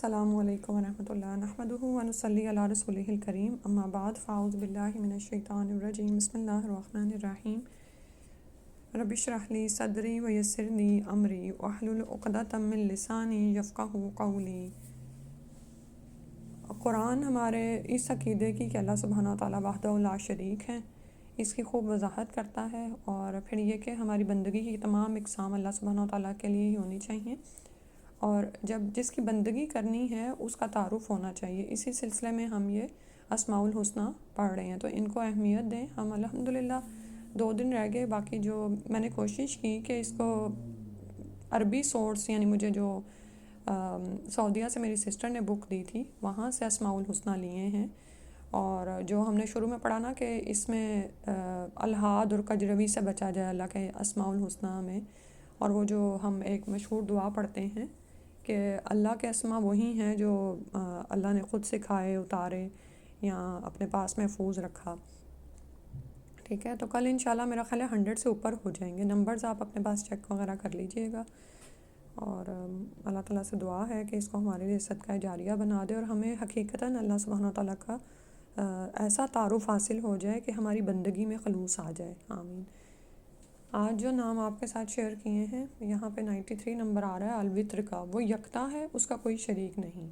السلام علیکم ورحمۃ اللہ نحمدہ ونصلی علی رسولہ الکریم اما بعد فاعوذ باللہ من الشیطان الرجیم بسم اللہ الرحمن الرحیم رب اشرح لی صدری ویسر لی امری واحلل عقدۃ من لسانی یفقہوا قولی۔ قرآن ہمارے اس عقیدے کی کہ اللہ سبحانہ تعالیٰ وحدہ لا شریک ہیں اس کی خوب وضاحت کرتا ہے، اور پھر یہ کہ ہماری بندگی کی تمام اقسام اللہ سبحانہ تعالیٰ کے لیے ہی ہونی چاہیے، اور جب جس کی بندگی کرنی ہے اس کا تعارف ہونا چاہیے۔ اسی سلسلے میں ہم یہ اسماء الحسنہ پڑھ رہے ہیں، تو ان کو اہمیت دیں۔ ہم الحمدللہ 2 دن رہ گئے، باقی جو میں نے کوشش کی کہ اس کو عربی سورس، یعنی مجھے جو سعودیہ سے میری سسٹر نے بک دی تھی وہاں سے اسماء الحسنہ لیے ہیں، اور جو ہم نے شروع میں پڑھا نا کہ اس میں الحاد اور کجروی سے بچا جائے اللہ کے اسماء الحسنہ میں، اور وہ جو ہم ایک مشہور دعا پڑھتے ہیں کہ اللہ کے اسماء وہی ہیں جو اللہ نے خود سکھائے، اتارے یا اپنے پاس محفوظ رکھا۔ ٹھیک ہے، تو کل انشاءاللہ میرا خیال ہے 100 سے اوپر ہو جائیں گے۔ نمبرز آپ اپنے پاس چیک وغیرہ کر لیجئے گا، اور اللہ تعالیٰ سے دعا ہے کہ اس کو ہمارے لیے صدقہ جاریہ بنا دے، اور ہمیں حقیقتاً اللہ سبحانہ تعالیٰ کا ایسا تعارف حاصل ہو جائے کہ ہماری بندگی میں خلوص آ جائے، آمین۔ آج جو نام آپ کے ساتھ شیئر کیے ہیں، یہاں پہ 93 نمبر آ رہا ہے الوتر کا۔ وہ یکتا ہے، اس کا کوئی شریک نہیں۔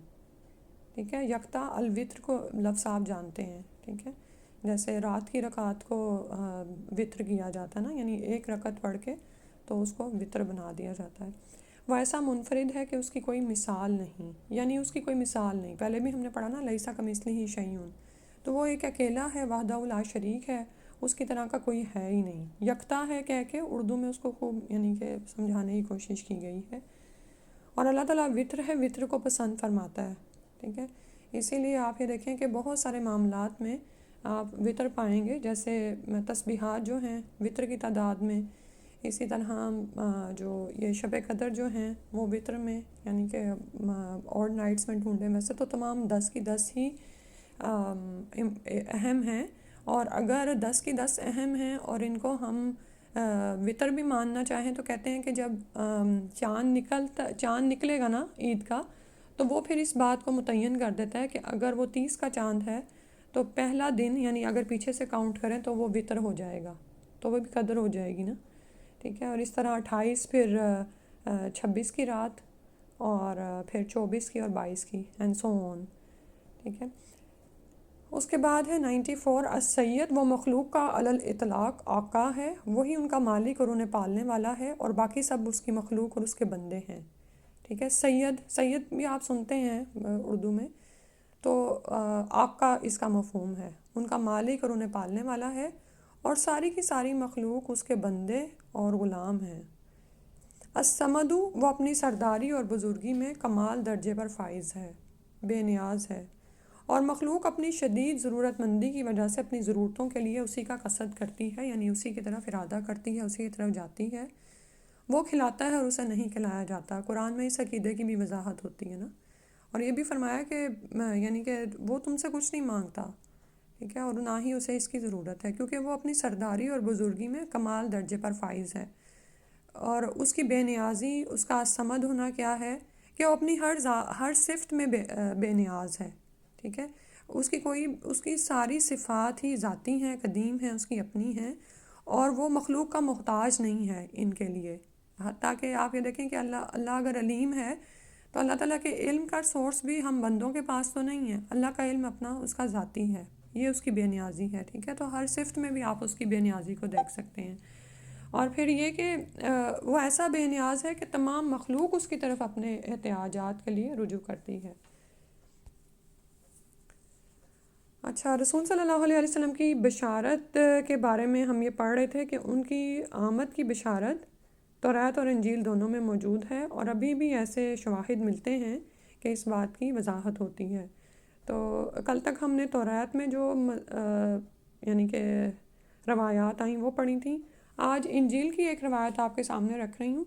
ٹھیک ہے، یکتا الوتر کو لفظ آپ جانتے ہیں، ٹھیک ہے، جیسے رات کی رکعت کو وتر کیا جاتا ہے نا، یعنی ایک رکعت پڑھ کے تو اس کو وتر بنا دیا جاتا ہے۔ وہ ایسا منفرد ہے کہ اس کی کوئی مثال نہیں، یعنی اس کی کوئی مثال نہیں۔ پہلے بھی ہم نے پڑھا نا لیسا کمثلہ شیء، تو وہ ایک اکیلا ہے، وحدہ لا شریک ہے، اس کی طرح کا کوئی ہے ہی نہیں۔ یکتا ہے کہہ کے اردو میں اس کو خوب یعنی کہ سمجھانے کی کوشش کی گئی ہے، اور اللہ تعالیٰ وتر ہے، وتر کو پسند فرماتا ہے، ٹھیک ہے۔ اسی لیے آپ یہ دیکھیں کہ بہت سارے معاملات میں آپ وتر پائیں گے، جیسے تسبیحات جو ہیں وتر کی تعداد میں، اسی طرح جو یہ شب قدر جو ہیں وہ وتر میں، یعنی کہ اور نائٹس میں ڈھونڈیں، ویسے تو تمام 10 کی 10 ہی اہم ہیں، اور اگر 10 کی 10 اہم ہیں اور ان کو ہم وتر بھی ماننا چاہیں تو کہتے ہیں کہ جب چاند نکلے گا نا عید کا، تو وہ پھر اس بات کو متعین کر دیتا ہے کہ اگر وہ 30 کا چاند ہے تو پہلا دن، یعنی اگر پیچھے سے کاؤنٹ کریں تو وہ وتر ہو جائے گا، تو وہ بھی قدر ہو جائے گی نا، ٹھیک ہے۔ اور اس طرح 28 پھر 26 کی رات، اور پھر 24 کی اور 22 کی، اینڈ سو آن، ٹھیک ہے۔ اس کے بعد ہے 94 السید، وہ مخلوق کا علی الاطلاق آقا ہے، وہی ان کا مالک اور انہیں پالنے والا ہے، اور باقی سب اس کی مخلوق اور اس کے بندے ہیں، ٹھیک ہے۔ سید بھی آپ سنتے ہیں اردو میں، تو آقا اس کا مفہوم ہے، ان کا مالک اور انہیں پالنے والا ہے، اور ساری کی ساری مخلوق اس کے بندے اور غلام ہیں۔ الصمد، وہ اپنی سرداری اور بزرگی میں کمال درجے پر فائز ہے، بے نیاز ہے، اور مخلوق اپنی شدید ضرورت مندی کی وجہ سے اپنی ضرورتوں کے لیے اسی کا قصد کرتی ہے، یعنی اسی کی طرف ارادہ کرتی ہے، اسی کی طرف جاتی ہے۔ وہ کھلاتا ہے اور اسے نہیں کھلایا جاتا۔ قرآن میں اس عقیدے کی بھی وضاحت ہوتی ہے نا، اور یہ بھی فرمایا کہ یعنی کہ وہ تم سے کچھ نہیں مانگتا، ٹھیک ہے، اور نہ ہی اسے اس کی ضرورت ہے، کیونکہ وہ اپنی سرداری اور بزرگی میں کمال درجے پر فائز ہے، اور اس کی بے نیازی، اس کا صمد ہونا کیا ہے کہ وہ اپنی ہر صفت میں بے نیاز ہے، ٹھیک ہے۔ اس کی ساری صفات ہی ذاتی ہیں، قدیم ہیں، اس کی اپنی ہیں، اور وہ مخلوق کا محتاج نہیں ہے ان کے لیے۔ حتیٰ کہ آپ یہ دیکھیں کہ اللہ اگر علیم ہے تو اللہ تعالیٰ کے علم کا سورس بھی ہم بندوں کے پاس تو نہیں ہے، اللہ کا علم اپنا اس کا ذاتی ہے، یہ اس کی بے نیازی ہے، ٹھیک ہے۔ تو ہر صفت میں بھی آپ اس کی بے نیازی کو دیکھ سکتے ہیں، اور پھر یہ کہ وہ ایسا بے نیاز ہے کہ تمام مخلوق اس کی طرف اپنے احتیاجات کے لیے رجوع کرتی ہے۔ اچھا، رسول صلی اللہ علیہ وسلم کی بشارت کے بارے میں ہم یہ پڑھ رہے تھے کہ ان کی آمد کی بشارت توریت اور انجیل دونوں میں موجود ہے، اور ابھی بھی ایسے شواہد ملتے ہیں کہ اس بات کی وضاحت ہوتی ہے۔ تو کل تک ہم نے توریت میں جو یعنی کہ روایات آئیں وہ پڑھی تھیں، آج انجیل کی ایک روایت آپ کے سامنے رکھ رہی ہوں،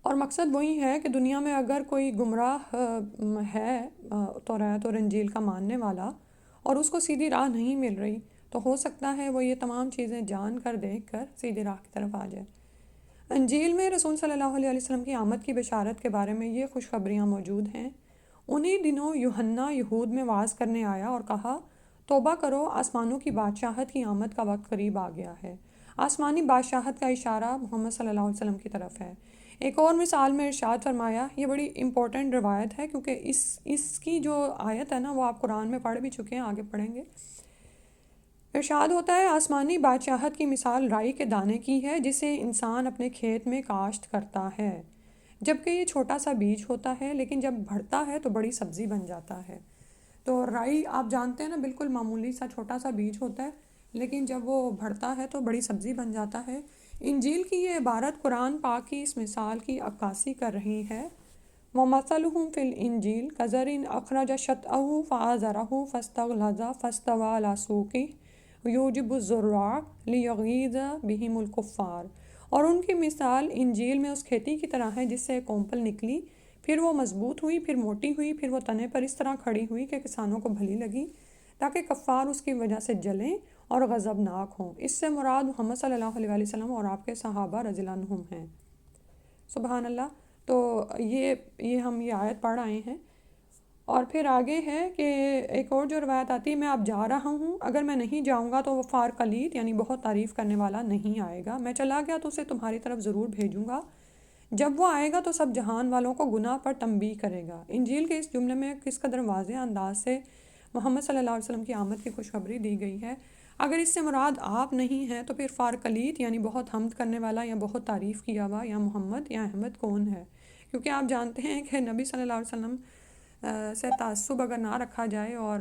اور مقصد وہی ہے کہ دنیا میں اگر کوئی گمراہ ہے توریت اور انجیل کا ماننے والا، اور اس کو سیدھی راہ نہیں مل رہی، تو ہو سکتا ہے وہ یہ تمام چیزیں جان کر دیکھ کر سیدھی راہ کی طرف آ جائے۔ انجیل میں رسول صلی اللہ علیہ وسلم کی آمد کی بشارت کے بارے میں یہ خوشخبریاں موجود ہیں۔ انہی دنوں یوحنا یہود میں وعظ کرنے آیا اور کہا، توبہ کرو، آسمانوں کی بادشاہت کی آمد کا وقت قریب آ گیا ہے۔ آسمانی بادشاہت کا اشارہ محمد صلی اللہ علیہ وسلم کی طرف ہے۔ ایک اور مثال میں ارشاد فرمایا، یہ بڑی امپورٹنٹ روایت ہے کیونکہ اس کی جو آیت ہے نا وہ آپ قرآن میں پڑھ بھی چکے ہیں، آگے پڑھیں گے۔ ارشاد ہوتا ہے، آسمانی بادشاہت کی مثال رائی کے دانے کی ہے جسے انسان اپنے کھیت میں کاشت کرتا ہے، جبکہ یہ چھوٹا سا بیج ہوتا ہے لیکن جب بڑھتا ہے تو بڑی سبزی بن جاتا ہے۔ تو رائی آپ جانتے ہیں نا، بالکل معمولی سا چھوٹا سا بیج ہوتا ہے لیکن جب وہ بڑھتا ہے تو بڑی سبزی بن جاتا ہے۔ انجیل کی یہ عبارت قرآن پاک کی اس مثال کی عکاسی کر رہی ہے۔ وَمَثَلُهُمْ فِي الْإِنجِيلِ كَزَرْعٍ أَخْرَجَ شَطْأَهُ فَآزَرَهُ فَاسْتَغْلَظَ فَاسْتَوَىٰ عَلَىٰ سُوقِهِ يُعْجِبُ الزُّرَّاعَ لِيَغِيظَ بِهِمُ الْكُفَّارَ۔ اور ان کی مثال انجیل میں اس کھیتی کی طرح ہے جس سے کونپل نکلی، پھر وہ مضبوط ہوئی، پھر موٹی ہوئی، پھر وہ تنے پر اس طرح کھڑی ہوئی کہ کسانوں کو بھلی لگی، تاکہ کفار اس کی وجہ سے جلیں اور غضبناک ہوں۔ اس سے مراد محمد صلی اللہ علیہ وسلم اور آپ کے صحابہ رضی اللہ عنہم ہیں۔ سبحان اللہ۔ تو یہ ہم یہ آیت پڑھ آئے ہیں، اور پھر آگے ہے کہ ایک اور جو روایت آتی ہے، میں اب جا رہا ہوں، اگر میں نہیں جاؤں گا تو وہ فار قلیت یعنی بہت تعریف کرنے والا نہیں آئے گا، میں چلا گیا تو اسے تمہاری طرف ضرور بھیجوں گا، جب وہ آئے گا تو سب جہان والوں کو گناہ پر تنبیہ کرے گا۔ انجیل کے اس جملے میں کس قدر واضح انداز سے محمد صلی اللہ علیہ وسلم کی آمد کی خوشخبری دی گئی ہے۔ اگر اس سے مراد آپ نہیں ہیں تو پھر فار قلیت یعنی بہت حمد کرنے والا یا بہت تعریف کیا ہوا یا محمد یا احمد کون ہے؟ کیونکہ آپ جانتے ہیں کہ نبی صلی اللہ علیہ وسلم سے تعصب اگر نہ رکھا جائے اور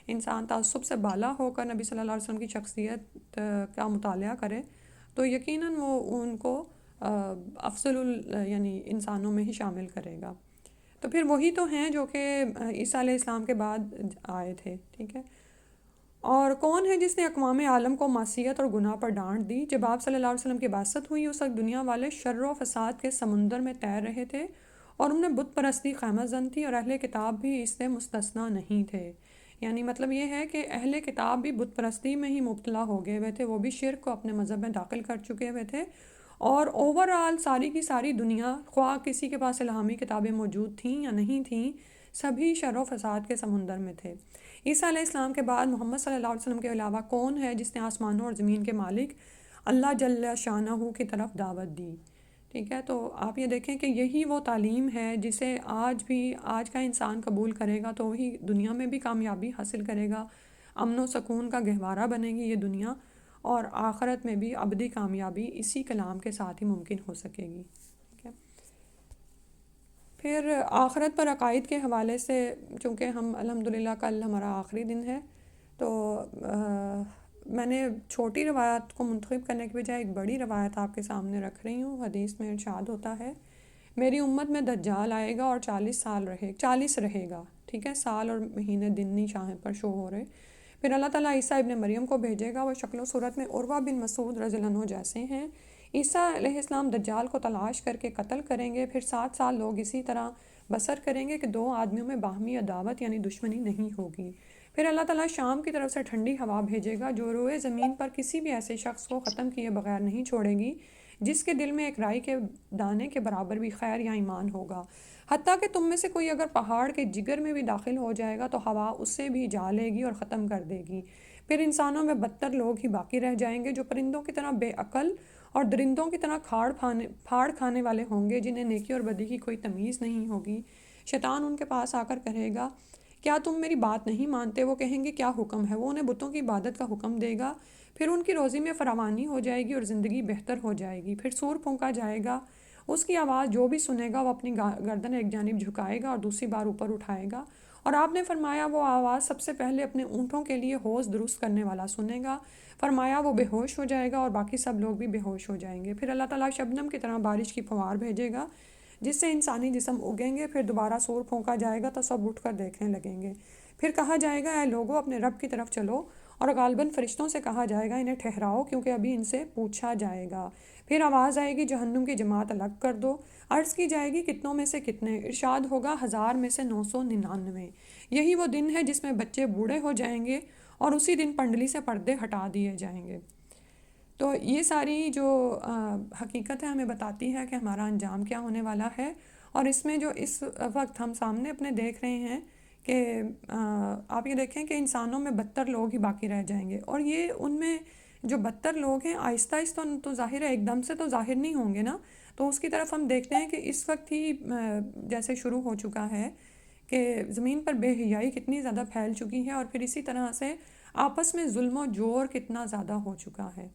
انسان تعصب سے بالا ہو کر نبی صلی اللہ علیہ وسلم کی شخصیت کا مطالعہ کرے تو یقیناً وہ ان کو افضل یعنی انسانوں میں ہی شامل کرے گا۔ تو پھر وہی تو ہیں جو کہ عیسیٰ علیہ السلام کے بعد آئے تھے، ٹھیک ہے۔ اور کون ہے جس نے اقوام عالم کو معصیت اور گناہ پر ڈانٹ دی؟ جب آپ صلی اللہ علیہ وسلم کی بعثت ہوئی اس وقت دنیا والے شر و فساد کے سمندر میں تیر رہے تھے اور ان میں بت پرستی خیمہ زن تھی، اور اہل کتاب بھی اس سے مستثنیٰ نہیں تھے۔ یعنی مطلب یہ ہے کہ اہل کتاب بھی بت پرستی میں ہی مبتلا ہو گئے ہوئے تھے، وہ بھی شرک کو اپنے مذہب میں داخل کر چکے ہوئے تھے، اور اوورآل ساری کی ساری دنیا، خواہ کسی کے پاس الہامی کتابیں موجود تھیں یا نہیں تھیں، سبھی شر و فساد کے سمندر میں تھے۔ عیسیٰ علیہ السلام کے بعد محمد صلی اللہ علیہ وسلم کے علاوہ کون ہے جس نے آسمانوں اور زمین کے مالک اللہ جل شانہ کی طرف دعوت دی؟ ٹھیک ہے، تو آپ یہ دیکھیں کہ یہی وہ تعلیم ہے جسے آج کا انسان قبول کرے گا تو وہی دنیا میں بھی کامیابی حاصل کرے گا، امن و سکون کا گہوارہ بنے گی یہ دنیا، اور آخرت میں بھی ابدی کامیابی اسی کلام کے ساتھ ہی ممکن ہو سکے گی۔ ٹھیک ہے، پھر آخرت پر عقائد کے حوالے سے، چونکہ ہم الحمدللہ کل ہمارا آخری دن ہے، تو میں نے چھوٹی روایت کو منتخب کرنے کی بجائے ایک بڑی روایت آپ کے سامنے رکھ رہی ہوں۔ حدیث میں ارشاد ہوتا ہے، میری امت میں دجال آئے گا اور 40 رہے گا، ٹھیک ہے، سال اور مہینے دن نہیں شاہیں پر شو ہو رہے۔ پھر اللہ تعالیٰ عیسیٰ ابن مریم کو بھیجے گا، وہ شکل و صورت میں عروہ بن مسعود رضی اللہ عنہ جیسے ہیں۔ عیسیٰ علیہ السلام دجال کو تلاش کر کے قتل کریں گے، پھر 7 سال لوگ اسی طرح بسر کریں گے کہ 2 آدمیوں میں باہمی عداوت یعنی دشمنی نہیں ہوگی۔ پھر اللہ تعالیٰ شام کی طرف سے ٹھنڈی ہوا بھیجے گا جو روئے زمین پر کسی بھی ایسے شخص کو ختم کیے بغیر نہیں چھوڑے گی جس کے دل میں ایک رائی کے دانے کے برابر بھی خیر یا ایمان ہوگا، حتیٰ کہ تم میں سے کوئی اگر پہاڑ کے جگر میں بھی داخل ہو جائے گا تو ہوا اسے بھی جا لے گی اور ختم کر دے گی۔ پھر انسانوں میں بدتر لوگ ہی باقی رہ جائیں گے جو پرندوں کی طرح بے عقل اور درندوں کی طرح پھاڑ کھانے والے ہوں گے، جنہیں نیکی اور بدی کی کوئی تمیز نہیں ہوگی۔ شیطان ان کے پاس آ کر کہے گا، کیا تم میری بات نہیں مانتے؟ وہ کہیں گے کیا حکم ہے؟ وہ انہیں بتوں کی عبادت کا حکم دے گا، پھر ان کی روزی میں فراوانی ہو جائے گی اور زندگی بہتر ہو جائے گی۔ پھر سور پھونکا جائے گا، اس کی آواز جو بھی سنے گا وہ اپنی گردن ایک جانب جھکائے گا اور دوسری بار اوپر اٹھائے گا، اور آپ نے فرمایا وہ آواز سب سے پہلے اپنے اونٹوں کے لیے حوض درست کرنے والا سنے گا، فرمایا وہ بے ہوش ہو جائے گا اور باقی سب لوگ بھی بے ہوش ہو جائیں گے۔ پھر اللہ تعالیٰ شبنم کی طرح بارش کی فوار بھیجے گا جس سے انسانی جسم اگیں گے، پھر دوبارہ سور پھونکا جائے گا تو سب اٹھ کر دیکھنے لگیں گے۔ پھر کہا جائے گا، اے لوگو اپنے رب کی طرف چلو، اور غالباً فرشتوں سے کہا جائے گا انہیں ٹھہراؤ کیونکہ ابھی ان سے پوچھا جائے گا۔ پھر آواز آئے گی جہنم کی جماعت الگ کر دو، عرض کی جائے گی کتنوں میں سے کتنے؟ ارشاد ہوگا 1000 میں سے 999۔ یہی وہ دن ہے جس میں بچے بوڑھے ہو جائیں گے اور اسی دن پنڈلی سے پردے ہٹا دیے جائیں گے۔ تو یہ ساری جو حقیقت ہے ہمیں بتاتی ہے کہ ہمارا انجام کیا ہونے والا ہے، اور اس میں جو اس وقت ہم سامنے اپنے دیکھ رہے ہیں کہ آپ یہ دیکھیں کہ انسانوں میں 72 لوگ ہی باقی رہ جائیں گے، اور یہ ان میں جو 72 لوگ ہیں آہستہ آہستہ تو ظاہر ہے ایک دم سے تو ظاہر نہیں ہوں گے نا، تو اس کی طرف ہم دیکھتے ہیں کہ اس وقت ہی جیسے شروع ہو چکا ہے کہ زمین پر بے حیائی کتنی زیادہ پھیل چکی ہے، اور پھر اسی طرح سے آپس میں ظلم و جور کتنا زیادہ ہو چکا ہے.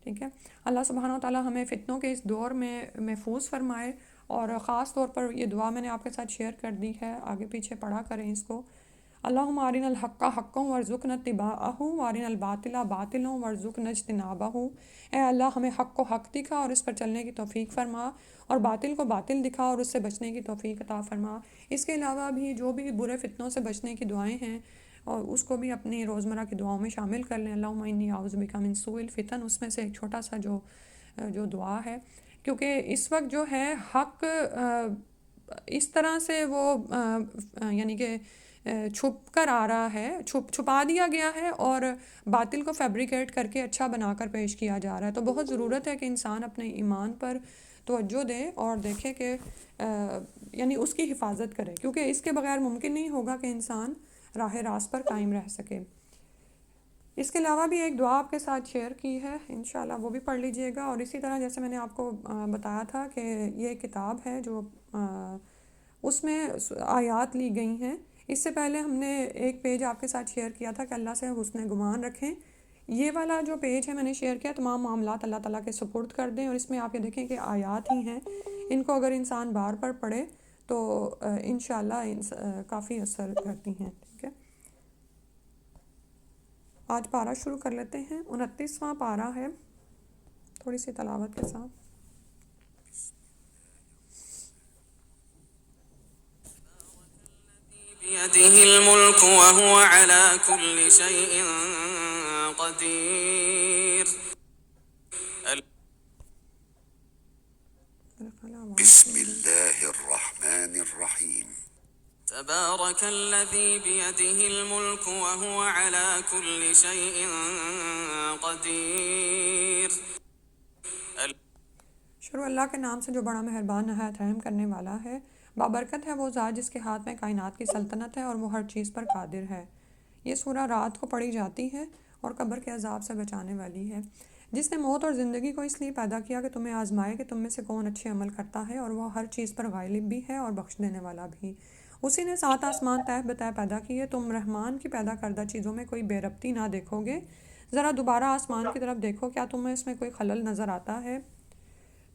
ٹھیک ہے، اللہ سبحانہ و تعالیٰ ہمیں فتنوں کے اس دور میں محفوظ فرمائے، اور خاص طور پر یہ دعا میں نے آپ کے ساتھ شیئر کر دی ہے، آگے پیچھے پڑھا کریں اس کو. اللہم ارنا الحق حقا وارزقنا اتباعہ وارنا الباطل باطلا وارزقنا اجتنابہ. اے اللہ ہمیں حق کو حق دکھا اور اس پر چلنے کی توفیق فرما، اور باطل کو باطل دکھا اور اس سے بچنے کی توفیق عطا فرما. اس کے علاوہ بھی جو بھی برے فتنوں سے بچنے کی دعائیں ہیں اور اس کو بھی اپنی روزمرہ کی دعاؤں میں شامل کر لیں. اللہم انی اعوذ بک من سوء الفتن، اس میں سے ایک چھوٹا سا جو دعا ہے، کیونکہ اس وقت جو ہے حق اس طرح سے وہ یعنی کہ چھپ کر آ رہا ہے، چھپا دیا گیا ہے، اور باطل کو فیبریکیٹ کر کے اچھا بنا کر پیش کیا جا رہا ہے. تو بہت ضرورت ہے کہ انسان اپنے ایمان پر توجہ دے اور دیکھے کہ یعنی اس کی حفاظت کرے، کیونکہ اس کے بغیر ممکن نہیں ہوگا کہ انسان راہ راست پر قائم رہ سکے. اس کے علاوہ بھی ایک دعا آپ کے ساتھ شیئر کی ہے، انشاءاللہ وہ بھی پڑھ لیجئے گا. اور اسی طرح جیسے میں نے آپ کو بتایا تھا کہ یہ کتاب ہے جو اس میں آیات لی گئی ہیں. اس سے پہلے ہم نے ایک پیج آپ کے ساتھ شیئر کیا تھا کہ اللہ سے حسن گمان رکھیں. یہ والا جو پیج ہے میں نے شیئر کیا، تمام معاملات اللہ تعالیٰ کے سپرد کر دیں، اور اس میں آپ یہ دیکھیں کہ آیات ہی ہیں، ان کو اگر انسان بار بار پڑھے تو انشاءاللہ کافی اثر کرتی ہیں. ٹھیک ہے، آج پارہ شروع کر لیتے ہیں. 29واں پارہ ہے، تھوڑی سی تلاوت کے ساتھ. بيده الملك وهو على كل شيء قدير. بسم الله الرحمن الرحيم. تبارك الذي بيده الملك وهو على كل شيء قدير. شروع اللہ کے نام سے جو بڑا مہربان نہایت رحم کرنے والا ہے. بابرکت ہے وہ ذات جس کے ہاتھ میں کائنات کی سلطنت ہے اور وہ ہر چیز پر قادر ہے. یہ سورہ رات کو پڑھی جاتی ہے اور قبر کے عذاب سے بچانے والی ہے. جس نے موت اور زندگی کو اس لیے پیدا کیا کہ تمہیں آزمائے کہ تم میں سے کون اچھے عمل کرتا ہے، اور وہ ہر چیز پر غالب بھی ہے اور بخش دینے والا بھی. اسی نے 7 آسمان طے بتائے پیدا کیے. تم رحمان کی پیدا کردہ چیزوں میں کوئی بے ربطی نہ دیکھو گے. ذرا دوبارہ آسمان کی طرف دیکھو، کیا تمہیں اس میں کوئی خلل نظر آتا ہے؟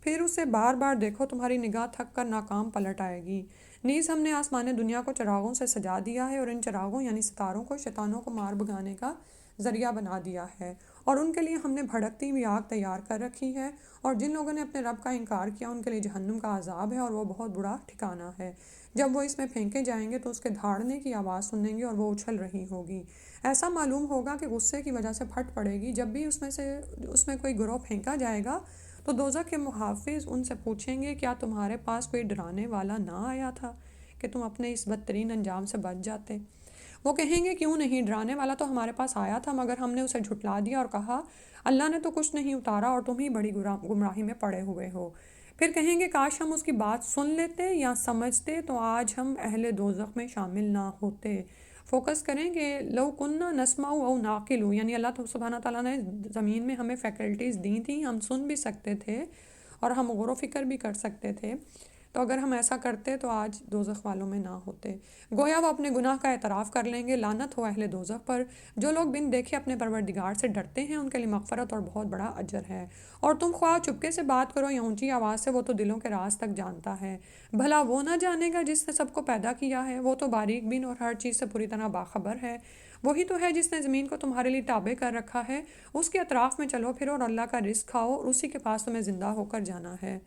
پھر اسے بار بار دیکھو، تمہاری نگاہ تھک کر ناکام پلٹ آئے گی. نیز ہم نے آسمان دنیا کو چراغوں سے سجا دیا ہے، اور ان چراغوں یعنی ستاروں کو شیطانوں کو مار بھگانے کا ذریعہ بنا دیا ہے، اور ان کے لیے ہم نے بھڑکتی ہوئی آگ تیار کر رکھی ہے. اور جن لوگوں نے اپنے رب کا انکار کیا ان کے لیے جہنم کا عذاب ہے، اور وہ بہت برا ٹھکانہ ہے. جب وہ اس میں پھینکے جائیں گے تو اس کے دھاڑنے کی آواز سنیں گے اور وہ اچھل رہی ہوگی. ایسا معلوم ہوگا کہ غصے کی وجہ سے پھٹ پڑے گی. جب بھی اس میں کوئی گروہ پھینکا جائے گا تو دوزخ کے محافظ ان سے پوچھیں گے، کیا تمہارے پاس کوئی ڈرانے والا نہ آیا تھا کہ تم اپنے اس بدترین انجام سے بچ جاتے؟ وہ کہیں گے، کیوں نہیں، ڈرانے والا تو ہمارے پاس آیا تھا مگر ہم نے اسے جھٹلا دیا اور کہا اللہ نے تو کچھ نہیں اتارا اور تم ہی بڑی گمراہی میں پڑے ہوئے ہو. پھر کہیں گے کاش ہم اس کی بات سن لیتے یا سمجھتے تو آج ہم اہل دوزخ میں شامل نہ ہوتے. فوکس کریں کہ لو کننا نسمع او ناقل، یعنی اللہ سبحانہ تعالیٰ نے زمین میں ہمیں فیکلٹیز دی تھیں، ہم سن بھی سکتے تھے اور ہم غور و فکر بھی کر سکتے تھے. تو اگر ہم ایسا کرتے تو آج دوزخ والوں میں نہ ہوتے. گویا وہ اپنے گناہ کا اعتراف کر لیں گے. لعنت ہو اہل دوزخ پر. جو لوگ بن دیکھے اپنے پروردگار سے ڈرتے ہیں ان کے لیے مغفرت اور بہت بڑا اجر ہے. اور تم خواہ چپکے سے بات کرو یا اونچی آواز سے، وہ تو دلوں کے راز تک جانتا ہے. بھلا وہ نہ جانے گا جس نے سب کو پیدا کیا ہے؟ وہ تو باریک بین اور ہر چیز سے پوری طرح باخبر ہے. وہی تو ہے جس نے زمین کو تمہارے لیے تابع کر رکھا ہے. اس کے اطراف میں چلو پھرو اور اللہ کا رزق کھاؤ، اور اسی کے پاس تمہیں زندہ ہو کر جانا ہے.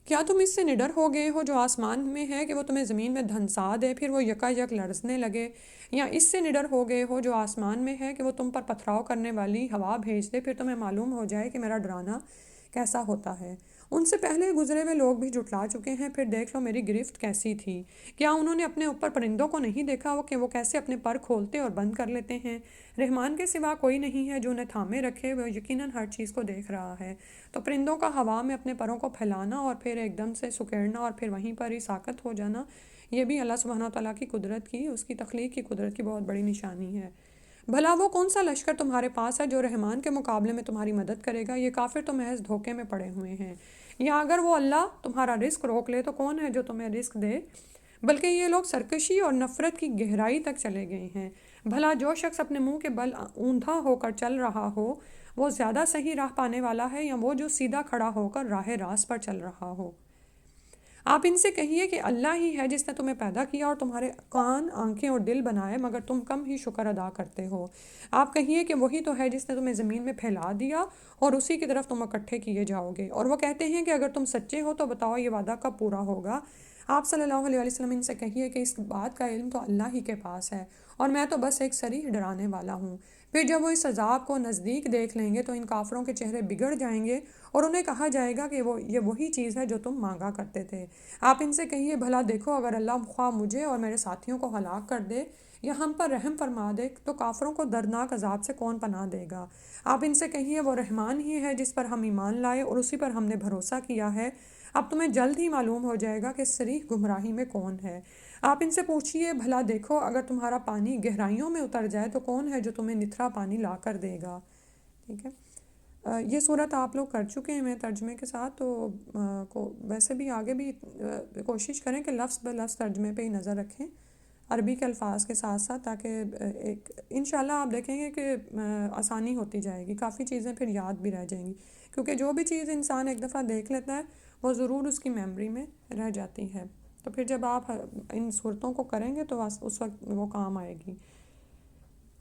کیا تم اس سے نڈر ہو گئے ہو جو آسمان میں ہے کہ وہ تمہیں زمین میں دھنسا دے پھر وہ یکا یک لرزنے لگے؟ یا اس سے نڈر ہو گئے ہو جو آسمان میں ہے کہ وہ تم پر پتھراؤ کرنے والی ہوا بھیج دے پھر تمہیں معلوم ہو جائے کہ میرا ڈرانا کیسا ہوتا ہے؟ ان سے پہلے گزرے ہوئے لوگ بھی جھٹلا چکے ہیں، پھر دیکھ لو میری گرفت کیسی تھی۔ کیا انہوں نے اپنے اوپر پرندوں کو نہیں دیکھا کہ وہ کیسے اپنے پر کھولتے اور بند کر لیتے ہیں؟ رحمان کے سوا کوئی نہیں ہے جو انہیں تھامے رکھے، وہ یقیناً ہر چیز کو دیکھ رہا ہے۔ تو پرندوں کا ہوا میں اپنے پروں کو پھیلانا اور پھر ایک دم سے سکیڑنا اور پھر وہیں پر ہی ساکت ہو جانا، یہ بھی اللہ سبحانہ تعالیٰ کی قدرت کی، اس کی تخلیق کی قدرت کی بہت بڑی نشانی ہے۔ بھلا وہ کون سا لشکر تمہارے پاس ہے جو رحمان کے مقابلے میں تمہاری مدد کرے گا؟ یہ کافر تو محض دھوکے میں پڑے ہوئے ہیں۔ یا اگر وہ اللہ تمہارا رزق روک لے تو کون ہے جو تمہیں رزق دے؟ بلکہ یہ لوگ سرکشی اور نفرت کی گہرائی تک چلے گئے ہیں۔ بھلا جو شخص اپنے منہ کے بل اوندھا ہو کر چل رہا ہو وہ زیادہ صحیح راہ پانے والا ہے یا وہ جو سیدھا کھڑا ہو کر راہ راست پر چل رہا ہو؟ آپ ان سے کہیے کہ اللہ ہی ہے جس نے تمہیں پیدا کیا اور تمہارے کان، آنکھیں اور دل بنائے، مگر تم کم ہی شکر ادا کرتے ہو۔ آپ کہیے کہ وہی تو ہے جس نے تمہیں زمین میں پھیلا دیا اور اسی کی طرف تم اکٹھے کیے جاؤ گے۔ اور وہ کہتے ہیں کہ اگر تم سچے ہو تو بتاؤ یہ وعدہ کب پورا ہوگا؟ آپ صلی اللہ علیہ وسلم ان سے کہیے کہ اس بات کا علم تو اللہ ہی کے پاس ہے اور میں تو بس ایک صریح ڈرانے والا ہوں۔ پھر جب وہ اس عذاب کو نزدیک دیکھ لیں گے تو ان کافروں کے چہرے بگڑ جائیں گے اور انہیں کہا جائے گا کہ یہ وہی چیز ہے جو تم مانگا کرتے تھے۔ آپ ان سے کہیے بھلا دیکھو اگر اللہ خواہ مجھے اور میرے ساتھیوں کو ہلاک کر دے یا ہم پر رحم فرما دے تو کافروں کو دردناک عذاب سے کون پناہ دے گا؟ آپ ان سے کہیے وہ رحمان ہی ہے جس پر ہم ایمان لائے اور اسی پر ہم نے بھروسہ کیا ہے۔ اب تمہیں جلد ہی معلوم ہو جائے گا کہ صریح گمراہی میں کون ہے۔ آپ ان سے پوچھئے بھلا دیکھو اگر تمہارا پانی گہرائیوں میں اتر جائے تو کون ہے جو تمہیں نتھرا پانی لا کر دے گا؟ ٹھیک ہے، یہ صورت آپ لوگ کر چکے ہیں میں ترجمے کے ساتھ، تو ویسے بھی آگے بھی کوشش کریں کہ لفظ بہ لفظ ترجمے پہ ہی نظر رکھیں عربی کے الفاظ کے ساتھ ساتھ، تاکہ ایک انشاءاللہ آپ دیکھیں گے کہ آسانی ہوتی جائے گی، کافی چیزیں پھر یاد بھی رہ جائیں گی، کیونکہ جو بھی چیز انسان ایک دفعہ دیکھ لیتا ہے وہ ضرور اس کی میموری میں رہ جاتی ہے، تو پھر جب آپ ان صورتوں کو کریں گے تو اس وقت وہ کام آئے گی۔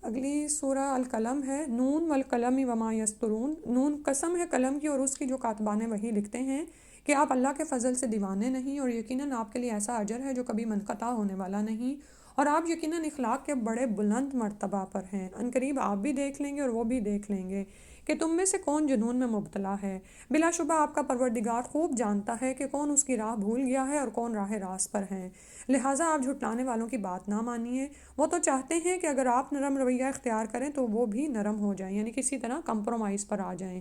اگلی سورہ القلم ہے۔ نون والقلم وما یسطرون، نون قسم ہے قلم کی اور اس کی جو کاتبان وہی لکھتے ہیں، کہ آپ اللہ کے فضل سے دیوانے نہیں اور یقیناً آپ کے لیے ایسا اجر ہے جو کبھی منقطع ہونے والا نہیں، اور آپ یقیناً اخلاق کے بڑے بلند مرتبہ پر ہیں۔ عنقریب آپ بھی دیکھ لیں گے اور وہ بھی دیکھ لیں گے کہ تم میں سے کون جنون میں مبتلا ہے۔ بلا شبہ آپ کا پروردگار خوب جانتا ہے کہ کون اس کی راہ بھول گیا ہے اور کون راہ راست پر ہیں، لہٰذا آپ جھٹلانے والوں کی بات نہ مانیے۔ وہ تو چاہتے ہیں کہ اگر آپ نرم رویہ اختیار کریں تو وہ بھی نرم ہو جائیں، یعنی کسی طرح کمپرومائز پر آ جائیں،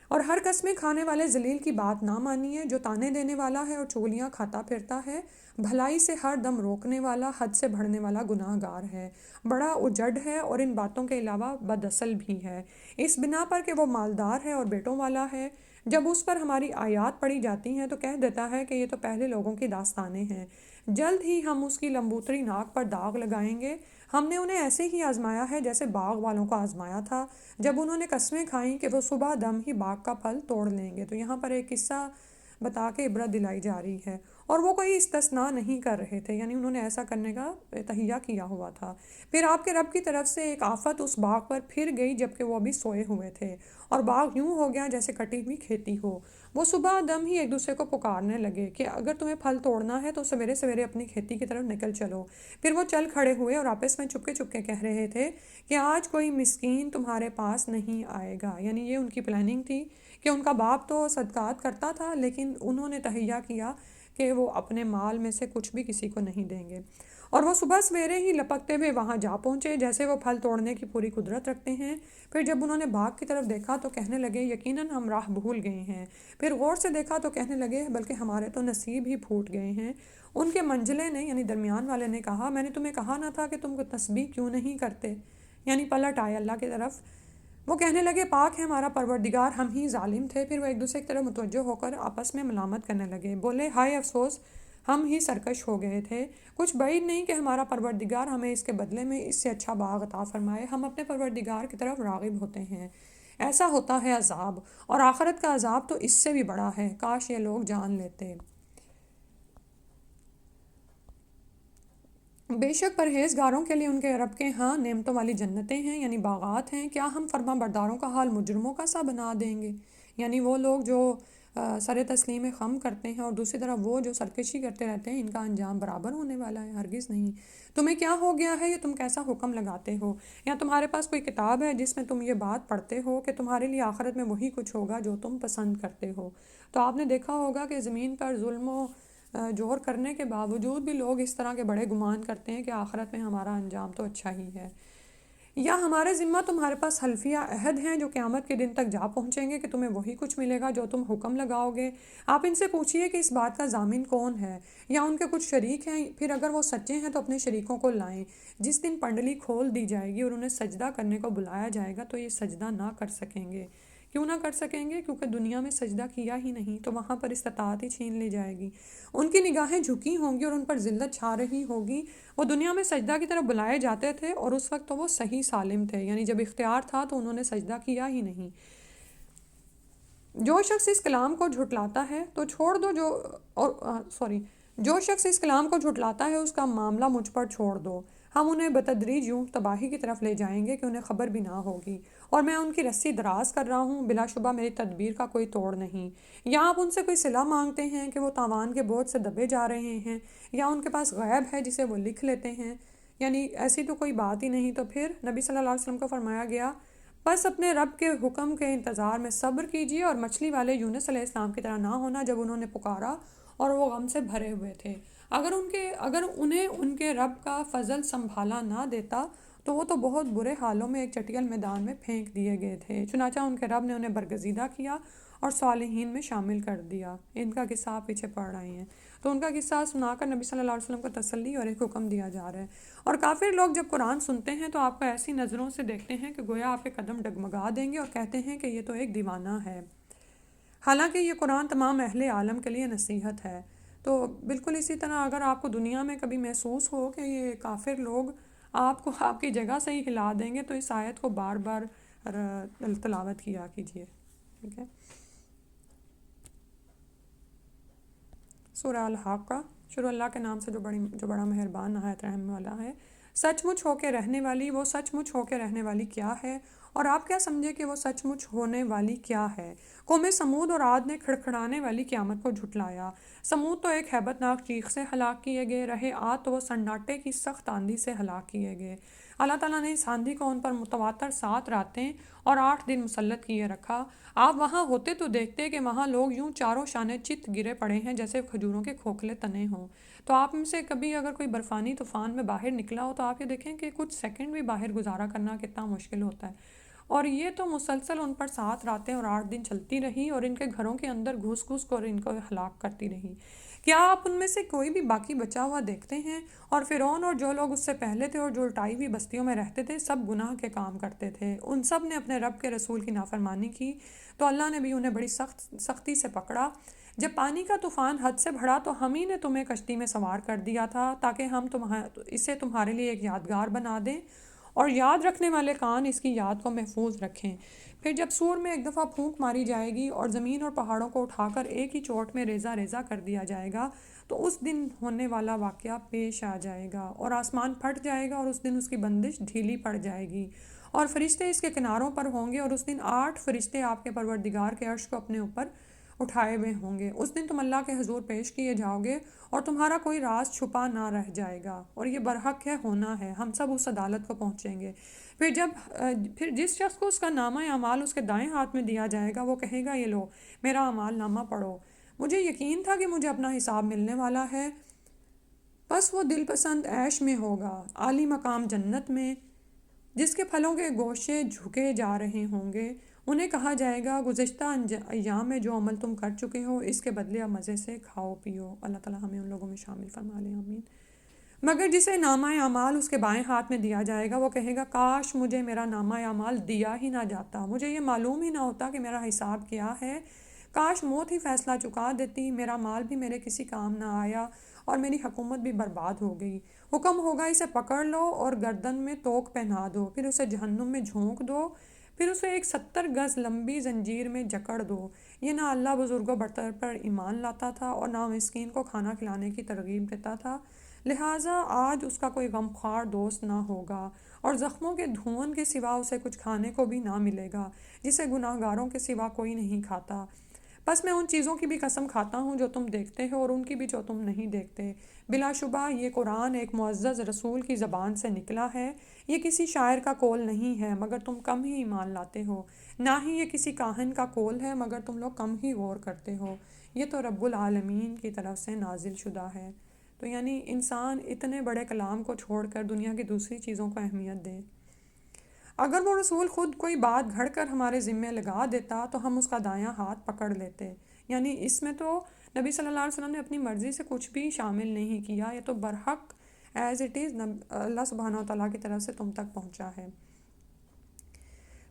اور ہر قسمیں کھانے والے ذلیل کی بات نہ مانیے جو تانے دینے والا ہے اور چغلیاں کھاتا پھرتا ہے، بھلائی سے ہر دم روکنے والا، حد سے بڑھنے والا گناہ گار ہے، بڑا اجڑ ہے اور ان باتوں کے علاوہ بد اصل بھی ہے، اس بنا پر کہ وہ مالدار ہے اور بیٹوں والا ہے۔ جب اس پر ہماری آیات پڑھی جاتی ہیں تو کہہ دیتا ہے کہ یہ تو پہلے لوگوں کی داستانیں ہیں، جلد ہی ہم اس کی لمبوتری ناک پر داغ لگائیں گے۔ ہم نے انہیں ایسے ہی آزمایا ہے جیسے باغ والوں کو آزمایا تھا جب انہوں نے قسمیں کھائیں کہ وہ صبح دم ہی باغ کا پھل توڑ لیں گے۔ تو یہاں پر ایک قصہ بتا کے عبرت دلائی جا رہی ہے، اور وہ کوئی استثناء نہیں کر رہے تھے، یعنی انہوں نے ایسا کرنے کا تہیہ کیا ہوا تھا۔ پھر آپ کے رب کی طرف سے ایک آفت اس باغ پر پھر گئی جبکہ وہ ابھی سوئے ہوئے تھے، اور باغ یوں ہو گیا جیسے کٹی ہوئی کھیتی ہو۔ وہ صبح دم ہی ایک دوسرے کو پکارنے لگے کہ اگر تمہیں پھل توڑنا ہے تو سویرے سویرے اپنی کھیتی کی طرف نکل چلو۔ پھر وہ چل کھڑے ہوئے اور آپس میں چپکے چپکے کہہ رہے تھے کہ آج کوئی مسکین تمہارے پاس نہیں آئے گا، یعنی یہ ان کی پلاننگ تھی کہ ان کا باپ تو صدقات کرتا تھا لیکن انہوں نے تہیہ کیا کہ وہ اپنے مال میں سے کچھ بھی کسی کو نہیں دیں گے، اور وہ صبح سویرے ہی لپکتے ہوئے وہاں جا پہنچے جیسے وہ پھل توڑنے کی پوری قدرت رکھتے ہیں۔ پھر جب انہوں نے باغ کی طرف دیکھا تو کہنے لگے یقیناً ہم راہ بھول گئے ہیں، پھر غور سے دیکھا تو کہنے لگے بلکہ ہمارے تو نصیب ہی پھوٹ گئے ہیں۔ ان کے منجلے نے یعنی درمیان والے نے کہا میں نے تمہیں کہا نہ تھا کہ تم کو تسبیح کیوں نہیں کرتے، یعنی پلٹ آئے اللہ کی طرف۔ وہ کہنے لگے پاک ہے ہمارا پروردگار، ہم ہی ظالم تھے۔ پھر وہ ایک دوسرے کی طرف متوجہ ہو کر آپس میں ملامت کرنے لگے، بولے ہائے افسوس، ہم ہی سرکش ہو گئے تھے، کچھ بعید نہیں کہ ہمارا پروردگار ہمیں اس کے بدلے میں اس سے اچھا باغ عطا فرمائے، ہم اپنے پروردگار کی طرف راغب ہوتے ہیں۔ ایسا ہوتا ہے عذاب، اور آخرت کا عذاب تو اس سے بھی بڑا ہے، کاش یہ لوگ جان لیتے۔ بے شک پرہیزگاروں کے لیے ان کے رب کے ہاں نعمتوں والی جنتیں ہیں، یعنی باغات ہیں۔ کیا ہم فرما برداروں کا حال مجرموں کا سا بنا دیں گے؟ یعنی وہ لوگ جو سر تسلیم خم کرتے ہیں اور دوسری طرف وہ جو سرکشی کرتے رہتے ہیں، ان کا انجام برابر ہونے والا ہے؟ ہرگز نہیں۔ تمہیں کیا ہو گیا ہے، یہ تم کیسا حکم لگاتے ہو؟ یا تمہارے پاس کوئی کتاب ہے جس میں تم یہ بات پڑھتے ہو کہ تمہارے لیے آخرت میں وہی کچھ ہوگا جو تم پسند کرتے ہو؟ تو آپ نے دیکھا ہوگا کہ زمین پر ظلم و جور کرنے کے باوجود بھی لوگ اس طرح کے بڑے گمان کرتے ہیں کہ آخرت میں ہمارا انجام تو اچھا ہی ہے، یا ہمارے ذمہ تمہارے پاس حلفیہ عہد ہیں جو قیامت کے دن تک جا پہنچیں گے کہ تمہیں وہی کچھ ملے گا جو تم حکم لگاؤ گے۔ آپ ان سے پوچھئے کہ اس بات کا ضامن کون ہے، یا ان کے کچھ شریک ہیں، پھر اگر وہ سچے ہیں تو اپنے شریکوں کو لائیں۔ جس دن پنڈلی کھول دی جائے گی اور انہیں سجدہ کرنے کو بلایا جائے گا تو یہ سجدہ نہ کر سکیں گے۔ کیوں نہ کر سکیں گے؟ کیونکہ دنیا میں سجدہ کیا ہی نہیں، تو وہاں پر استطاعت ہی چھین لی جائے گی۔ ان کی نگاہیں جھکی ہوں گی اور ان پر ذلت چھا رہی ہوگی۔ وہ دنیا میں سجدہ کی طرف بلائے جاتے تھے اور اس وقت تو وہ صحیح سالم تھے، یعنی جب اختیار تھا تو انہوں نے سجدہ کیا ہی نہیں۔ جو شخص اس کلام کو جھٹلاتا ہے تو چھوڑ دو، جو شخص اس کلام کو جھٹلاتا ہے اس کا معاملہ مجھ پر چھوڑ دو۔ ہم انہیں بتدریج یوں تباہی کی طرف لے جائیں گے کہ انہیں خبر بھی نہ ہوگی، اور میں ان کی رسی دراز کر رہا ہوں، بلا شبہ میری تدبیر کا کوئی توڑ نہیں۔ یا آپ ان سے کوئی صلہ مانگتے ہیں کہ وہ تاوان کے بوجھ سے دبے جا رہے ہیں، یا ان کے پاس غیب ہے جسے وہ لکھ لیتے ہیں، یعنی ایسی تو کوئی بات ہی نہیں۔ تو پھر نبی صلی اللہ علیہ وسلم کو فرمایا گیا، بس اپنے رب کے حکم کے انتظار میں صبر کیجیے، اور مچھلی والے یونس علیہ السلام کی طرح نہ ہونا جب انہوں نے پکارا اور وہ غم سے بھرے ہوئے تھے۔ اگر انہیں ان کے رب کا فضل سنبھالا نہ دیتا تو وہ تو بہت برے حالوں میں ایک چٹیل میدان میں پھینک دیے گئے تھے۔ چنانچہ ان کے رب نے انہیں برگزیدہ کیا اور صالحین میں شامل کر دیا۔ ان کا قصہ آپ پیچھے پڑھ رہے ہیں، تو ان کا قصہ سنا کر نبی صلی اللہ علیہ وسلم کو تسلی اور ایک حکم دیا جا رہا ہے۔ اور کافر لوگ جب قرآن سنتے ہیں تو آپ کو ایسی نظروں سے دیکھتے ہیں کہ گویا آپ کے قدم ڈگمگا دیں گے اور کہتے ہیں کہ یہ تو ایک دیوانہ ہے، حالانکہ یہ قرآن تمام اہل عالم کے لیے نصیحت ہے۔ تو بالکل اسی طرح اگر آپ کو دنیا میں کبھی محسوس ہو کہ یہ کافر لوگ آپ کو آپ کی جگہ سے ہی ہلا دیں گے تو اس آیت کو بار بار تلاوت کیا کیجیے، ٹھیک ہے۔ سورہ الحاقہ، شروع اللہ کے نام سے جو بڑا مہربان نہایت رحم والا ہے۔ سچ مچ ہو کے رہنے والی، وہ سچ مچ ہو کے رہنے والی کیا ہے، اور آپ کیا سمجھے کہ وہ سچ مچ ہونے والی کیا ہے؟ قوم سمود اور عاد نے کھڑکھڑانے والی قیامت کو جھٹلایا۔ سمود تو ایک ہیبت ناک چیخ سے ہلاک کیے گئے، رہے عاد تو وہ سناٹے کی سخت آندھی سے ہلاک کیے گئے۔ اللہ تعالیٰ نے اس آندھی کو ان پر متواتر 7 راتیں اور 8 دن مسلط کیے رکھا۔ آپ وہاں ہوتے تو دیکھتے کہ وہاں لوگ یوں چاروں شانے چت گرے پڑے ہیں جیسے کھجوروں کے کھوکھلے تنے ہوں۔ تو آپ میں سے کبھی اگر کوئی برفانی طوفان میں باہر نکلا ہو تو آپ یہ دیکھیں کہ کچھ سیکنڈ بھی باہر گزارا کرنا کتنا مشکل ہوتا ہے، اور یہ تو مسلسل ان پر 7 راتیں اور 8 دن چلتی رہی اور ان کے گھروں کے اندر گھس گھس کر ان کو ہلاک کرتی رہی۔ کیا آپ ان میں سے کوئی بھی باقی بچا ہوا دیکھتے ہیں؟ اور فرعون اور جو لوگ اس سے پہلے تھے اور جو الٹائی ہوئی بستیوں میں رہتے تھے سب گناہ کے کام کرتے تھے، ان سب نے اپنے رب کے رسول کی نافرمانی کی، تو اللہ نے بھی انہیں بڑی سختی سے پکڑا۔ جب پانی کا طوفان حد سے بڑھا تو ہم ہی نے تمہیں کشتی میں سوار کر دیا تھا تاکہ ہم اسے تمہارے لیے ایک یادگار بنا دیں، اور یاد رکھنے والے کان اس کی یاد کو محفوظ رکھیں۔ پھر جب سور میں ایک دفعہ پھونک ماری جائے گی اور زمین اور پہاڑوں کو اٹھا کر ایک ہی چوٹ میں ریزہ ریزہ کر دیا جائے گا تو اس دن ہونے والا واقعہ پیش آ جائے گا، اور آسمان پھٹ جائے گا اور اس دن اس کی بندش ڈھیلی پڑ جائے گی، اور فرشتے اس کے کناروں پر ہوں گے، اور اس دن 8 فرشتے آپ کے پروردگار کے عرش کو اپنے اوپر اٹھائے ہوئے ہوں گے۔ اس دن تم اللہ کے حضور پیش کیے جاؤ گے اور تمہارا کوئی راز چھپا نہ رہ جائے گا، اور یہ برحق ہے، ہونا ہے، ہم سب اس عدالت کو پہنچیں گے۔ پھر جس شخص کو اس کا نامہ اعمال اس کے دائیں ہاتھ میں دیا جائے گا وہ کہے گا، یہ لو میرا اعمال نامہ پڑھو، مجھے یقین تھا کہ مجھے اپنا حساب ملنے والا ہے۔ بس وہ دل پسند عیش میں ہوگا، عالی مقام جنت میں، جس کے پھلوں کے گوشے جھکے جا رہے ہوں گے۔ انہیں کہا جائے گا، گزشتہ ایام میں جو عمل تم کر چکے ہو اس کے بدلے اب مزے سے کھاؤ پیو۔ اللہ تعالیٰ ہمیں ان لوگوں میں شامل فرما لے، آمین۔ مگر جسے نامہ اعمال اس کے بائیں ہاتھ میں دیا جائے گا وہ کہے گا، کاش مجھے میرا نامہ اعمال دیا ہی نہ جاتا، مجھے یہ معلوم ہی نہ ہوتا کہ میرا حساب کیا ہے، کاش موت ہی فیصلہ چکا دیتی، میرا مال بھی میرے کسی کام نہ آیا اور میری حکومت بھی برباد ہو گئی۔ حکم ہوگا، اسے پکڑ لو اور گردن میں توق پہنا دو، پھر اسے جہنم میں جھونک دو، پھر اسے ایک 70 گز لمبی زنجیر میں جکڑ دو۔ یہ نہ اللہ بزرگ و برتر پر ایمان لاتا تھا اور نہ مسکین کو کھانا کھلانے کی ترغیب دیتا تھا، لہٰذا آج اس کا کوئی غمخوار دوست نہ ہوگا، اور زخموں کے دھون کے سوا اسے کچھ کھانے کو بھی نہ ملے گا، جسے گناہ گاروں کے سوا کوئی نہیں کھاتا۔ بس میں ان چیزوں کی بھی قسم کھاتا ہوں جو تم دیکھتے ہو اور ان کی بھی جو تم نہیں دیکھتے۔ بلا شبہ یہ قرآن ایک معزز رسول کی زبان سے نکلا ہے، یہ کسی شاعر کا قول نہیں ہے مگر تم کم ہی ایمان لاتے ہو، نہ ہی یہ کسی کاہن کا قول ہے مگر تم لوگ کم ہی غور کرتے ہو، یہ تو رب العالمین کی طرف سے نازل شدہ ہے۔ تو یعنی انسان اتنے بڑے کلام کو چھوڑ کر دنیا کی دوسری چیزوں کو اہمیت دے۔ اگر وہ رسول خود کوئی بات گھڑ کر ہمارے ذمے لگا دیتا تو ہم اس کا دایاں ہاتھ پکڑ لیتے۔ یعنی اس میں تو نبی صلی اللہ علیہ وسلم نے اپنی مرضی سے کچھ بھی شامل نہیں کیا، یہ تو برحق ایز اٹ از اللہ سبحانہ وتعالیٰ کی طرف سے تم تک پہنچا ہے۔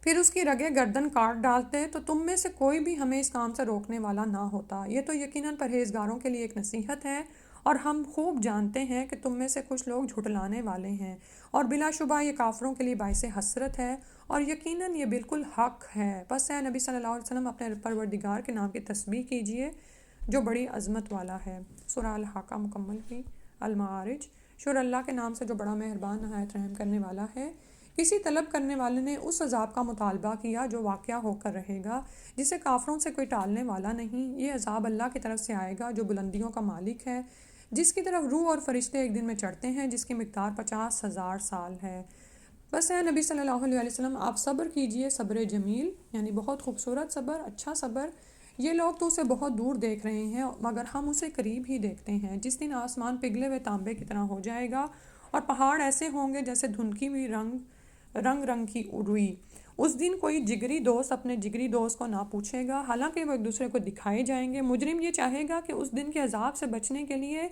پھر اس کی رگے گردن کاٹ ڈالتے تو تم میں سے کوئی بھی ہمیں اس کام سے روکنے والا نہ ہوتا۔ یہ تو یقیناً پرہیزگاروں کے لیے ایک نصیحت ہے، اور ہم خوب جانتے ہیں کہ تم میں سے کچھ لوگ جھٹلانے والے ہیں، اور بلا شبہ یہ کافروں کے لیے باعث حسرت ہے، اور یقیناً یہ بالکل حق ہے۔ بس اے نبی صلی اللہ علیہ وسلم اپنے پروردگار کے نام کی تسبیح کیجئے جو بڑی عظمت والا ہے۔ سورہ الحاقہ مکمل ہوئی۔ المعارج، شور اللہ کے نام سے جو بڑا مہربان نہایت رحم کرنے والا ہے۔ کسی طلب کرنے والے نے اس عذاب کا مطالبہ کیا جو واقعہ ہو کر رہے گا، جسے کافروں سے کوئی ٹالنے والا نہیں۔ یہ عذاب اللہ کی طرف سے آئے گا جو بلندیوں کا مالک ہے، جس کی طرف روح اور فرشتے ایک دن میں چڑھتے ہیں، جس کی مقدار 50,000 سال ہے۔ بس اے نبی صلی اللہ علیہ وسلم آپ صبر کیجئے، صبر جمیل، یعنی بہت خوبصورت صبر، اچھا صبر۔ یہ لوگ تو اسے بہت دور دیکھ رہے ہیں مگر ہم اسے قریب ہی دیکھتے ہیں۔ جس دن آسمان پگھلے ہوئے تانبے کی طرح ہو جائے گا اور پہاڑ ایسے ہوں گے جیسے دھندکی ہوئی رنگ کی روئی، اس دن کوئی جگری دوست اپنے جگری دوست کو نہ پوچھے گا، حالانکہ وہ ایک دوسرے کو دکھائے جائیں گے۔ مجرم یہ چاہے گا کہ اس دن کے عذاب سے بچنے کے لیے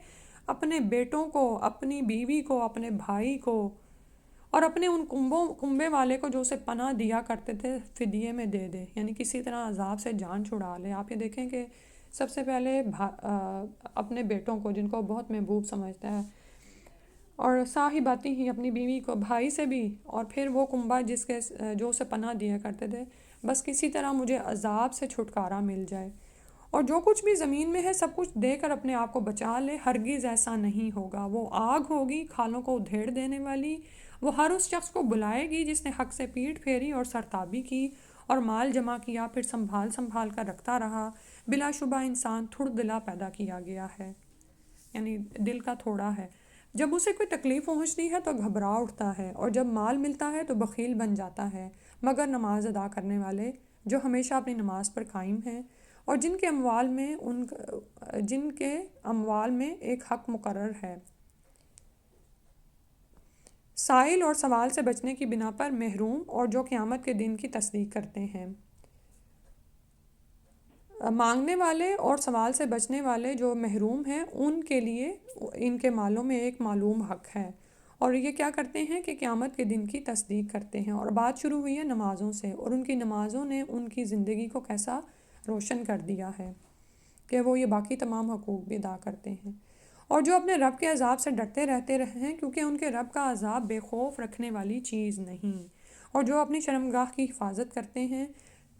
اپنے بیٹوں کو، اپنی بیوی کو، اپنے بھائی کو اور اپنے ان کنبے والے کو جو اسے پناہ دیا کرتے تھے فدیے میں دے دے، یعنی کسی طرح عذاب سے جان چھڑا لے۔ آپ یہ دیکھیں کہ سب سے پہلے اپنے بیٹوں کو، جن کو بہت محبوب سمجھتا ہے، اور صاحباتی ہی اپنی بیوی کو، بھائی سے بھی، اور پھر وہ کنبہ جو اسے پناہ دیا کرتے تھے، بس کسی طرح مجھے عذاب سے چھٹکارا مل جائے، اور جو کچھ بھی زمین میں ہے سب کچھ دے کر اپنے آپ کو بچا لے۔ ہرگز ایسا نہیں ہوگا، وہ آگ ہوگی کھالوں کو ادھیڑ دینے والی، وہ ہر اس شخص کو بلائے گی جس نے حق سے پیٹھ پھیری اور سرتابی کی اور مال جمع کیا، پھر سنبھال کر رکھتا رہا۔ بلا شبہ انسان تھوڑ دلا پیدا کیا گیا ہے، یعنی دل کا تھوڑا ہے۔ جب اسے کوئی تکلیف پہنچتی ہے تو گھبرا اٹھتا ہے، اور جب مال ملتا ہے تو بخیل بن جاتا ہے، مگر نماز ادا کرنے والے جو ہمیشہ اپنی نماز پر قائم ہیں اور جن کے اموال میں ایک حق مقرر ہے، سائل اور سوال سے بچنے کی بنا پر محروم، اور جو قیامت کے دن کی تصدیق کرتے ہیں۔ مانگنے والے اور سوال سے بچنے والے جو محروم ہیں ان کے لیے ان کے مالوں میں ایک معلوم حق ہے، اور یہ کیا کرتے ہیں کہ قیامت کے دن کی تصدیق کرتے ہیں۔ اور بات شروع ہوئی ہے نمازوں سے، اور ان کی نمازوں نے ان کی زندگی کو کیسا روشن کر دیا ہے کہ وہ یہ باقی تمام حقوق بھی ادا کرتے ہیں، اور جو اپنے رب کے عذاب سے ڈرتے رہتے ہیں، کیونکہ ان کے رب کا عذاب بے خوف رکھنے والی چیز نہیں، اور جو اپنی شرمگاہ کی حفاظت کرتے ہیں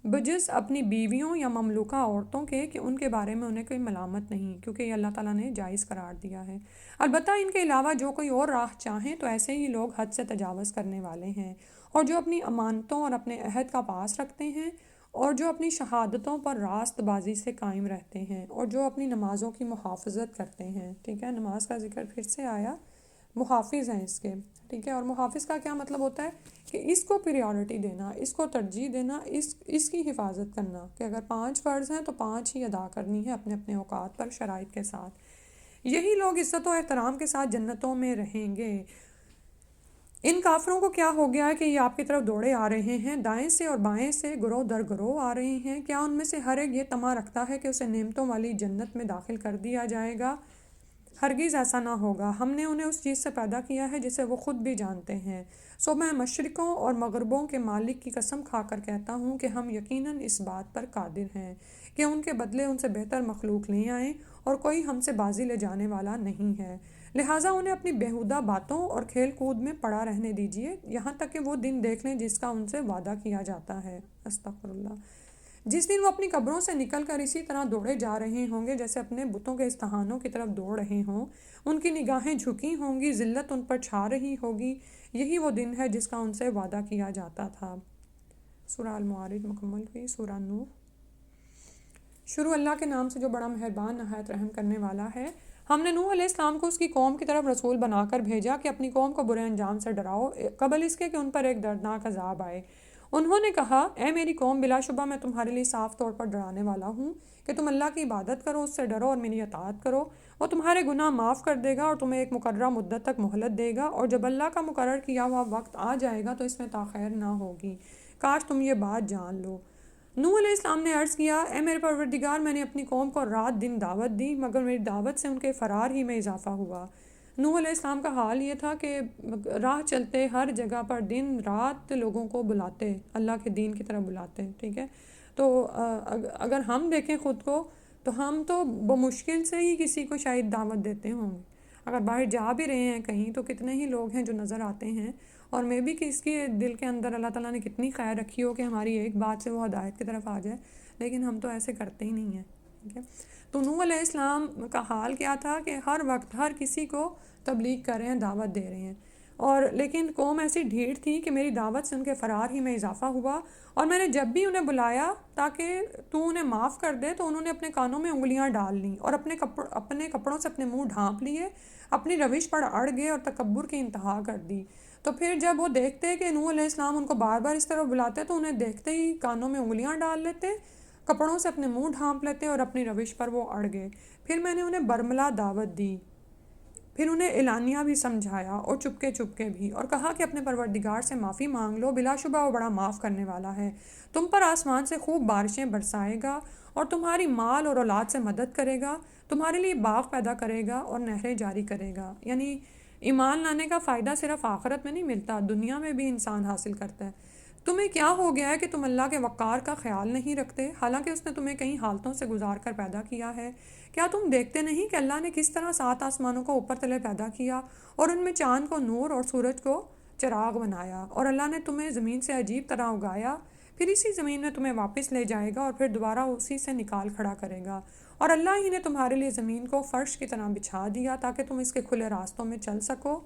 بجز اپنی بیویوں یا مملوکہ عورتوں کے، کہ ان کے بارے میں انہیں کوئی ملامت نہیں، کیونکہ یہ اللہ تعالیٰ نے جائز قرار دیا ہے۔ البتہ ان کے علاوہ جو کوئی اور راہ چاہیں تو ایسے ہی لوگ حد سے تجاوز کرنے والے ہیں، اور جو اپنی امانتوں اور اپنے عہد کا پاس رکھتے ہیں، اور جو اپنی شہادتوں پر راست بازی سے قائم رہتے ہیں، اور جو اپنی نمازوں کی محافظت کرتے ہیں۔ ٹھیک ہے، نماز کا ذکر پھر سے آیا، محافظ ہیں اس کے۔ ٹھیک ہے، اور محافظ کا کیا مطلب ہوتا ہے کہ اس کو پریورٹی دینا، اس کو ترجیح دینا، اس کی حفاظت کرنا، کہ اگر 5 فرض ہیں تو 5 ہی ادا کرنی ہے اپنے اپنے اوقات پر شرائط کے ساتھ۔ یہی لوگ عزت و احترام کے ساتھ جنتوں میں رہیں گے۔ ان کافروں کو کیا ہو گیا ہے کہ یہ آپ کی طرف دوڑے آ رہے ہیں، دائیں سے اور بائیں سے گروہ در گروہ آ رہے ہیں۔ کیا ان میں سے ہر ایک یہ طمع رکھتا ہے کہ اسے نعمتوں والی جنت میں داخل کر دیا جائے گا؟ ہرگز ایسا نہ ہوگا۔ ہم نے انہیں اس چیز سے پیدا کیا ہے جسے وہ خود بھی جانتے ہیں۔ سو میں مشرقوں اور مغربوں کے مالک کی قسم کھا کر کہتا ہوں کہ ہم یقیناً اس بات پر قادر ہیں کہ ان کے بدلے ان سے بہتر مخلوق لے آئیں، اور کوئی ہم سے بازی لے جانے والا نہیں ہے۔ لہٰذا انہیں اپنی بیہودہ باتوں اور کھیل کود میں پڑا رہنے دیجیے، یہاں تک کہ وہ دن دیکھ لیں جس کا ان سے وعدہ کیا جاتا ہے۔ استغفر اللہ۔ جس دن وہ اپنی قبروں سے نکل کر اسی طرح دوڑے جا رہے ہوں گے جیسے اپنے بتوں کے استحانوں کی طرف دوڑ رہے ہوں، ان کی نگاہیں جھکی ہوں گی، ذلت ان پر چھا رہی ہوگی۔ یہی وہ دن ہے جس کا ان سے وعدہ کیا جاتا تھا۔ سورہ المعارج مکمل ہوئی۔ سورہ نوح۔ شروع اللہ کے نام سے جو بڑا مہربان نہایت رحم کرنے والا ہے۔ ہم نے نوح علیہ السلام کو اس کی قوم کی طرف رسول بنا کر بھیجا کہ اپنی قوم کو برے انجام سے ڈراؤ قبل اس کے کہ ان پر ایک دردناک عذاب آئے۔ انہوں نے کہا، اے میری قوم، بلا شبہ میں تمہارے لیے صاف طور پر ڈرانے والا ہوں کہ تم اللہ کی عبادت کرو، اس سے ڈرو اور میری اطاعت کرو۔ وہ تمہارے گناہ معاف کر دے گا اور تمہیں ایک مقررہ مدت تک مہلت دے گا، اور جب اللہ کا مقرر کیا ہوا وقت آ جائے گا تو اس میں تاخیر نہ ہوگی۔ کاش تم یہ بات جان لو۔ نوح علیہ السلام نے عرض کیا، اے میرے پروردگار، میں نے اپنی قوم کو رات دن دعوت دی، مگر میری دعوت سے ان کے فرار ہی میں اضافہ ہوا۔ نوح علیہ السلام کا حال یہ تھا کہ راہ چلتے ہر جگہ پر دن رات لوگوں کو بلاتے، اللہ کے دین کی طرف بلاتے، ٹھیک ہے۔ تو اگر ہم دیکھیں خود کو تو ہم تو بمشکل سے ہی کسی کو شاید دعوت دیتے ہوں گے۔ اگر باہر جا بھی رہے ہیں کہیں تو کتنے ہی لوگ ہیں جو نظر آتے ہیں، اور میں بھی کہ اس کے دل کے اندر اللہ تعالیٰ نے کتنی خیر رکھی ہو کہ ہماری ایک بات سے وہ ہدایت کی طرف آ جائے، لیکن ہم تو ایسے کرتے ہی نہیں ہیں، ٹھیک ہے۔ تو نوح علیہ السلام کا حال کیا تھا کہ ہر وقت ہر کسی کو تبلیغ کر رہے ہیں، دعوت دے رہے ہیں، اور لیکن قوم ایسی ڈھیٹ تھی کہ میری دعوت سے ان کے فرار ہی میں اضافہ ہوا، اور میں نے جب بھی انہیں بلایا تاکہ تو انہیں معاف کر دے تو انہوں نے اپنے کانوں میں انگلیاں ڈال لیں اور اپنے کپڑوں سے اپنے منہ ڈھانپ لیے، اپنی روش پر اڑ گئے اور تکبر کی انتہا کر دی۔ تو پھر جب وہ دیکھتے کہ نوح علیہ السلام ان کو بار بار اس طرح بلاتے تو انہیں دیکھتے ہی کانوں میں انگلیاں ڈال لیتے، کپڑوں سے اپنے منہ ڈھانپ لیتے اور اپنی روش پر وہ اڑ گئے۔ پھر میں نے انہیں برملا دعوت دی، پھر انہیں اعلانیہ بھی سمجھایا اور چپکے بھی، اور کہا کہ اپنے پروردگار سے معافی مانگ لو، بلا شبہ وہ بڑا معاف کرنے والا ہے، تم پر آسمان سے خوب بارشیں برسائے گا اور تمہاری مال اور اولاد سے مدد کرے گا، تمہارے لیے باغ پیدا کرے گا اور نہریں جاری کرے گا۔ یعنی ایمان لانے کا فائدہ صرف آخرت میں نہیں ملتا، دنیا میں بھی انسان حاصل کرتا ہے۔ تمہیں کیا ہو گیا ہے کہ تم اللہ کے وقار کا خیال نہیں رکھتے، حالانکہ اس نے تمہیں کئی حالتوں سے گزار کر پیدا کیا ہے؟ کیا تم دیکھتے نہیں کہ اللہ نے کس طرح 7 آسمانوں کو اوپر تلے پیدا کیا اور ان میں چاند کو نور اور سورج کو چراغ بنایا، اور اللہ نے تمہیں زمین سے عجیب طرح اگایا، پھر اسی زمین میں تمہیں واپس لے جائے گا اور پھر دوبارہ اسی سے نکال کھڑا کرے گا، اور اللہ ہی نے تمہارے لیے زمین کو فرش کی طرح بچھا دیا تاکہ تم اس کے کھلے راستوں میں چل سکو۔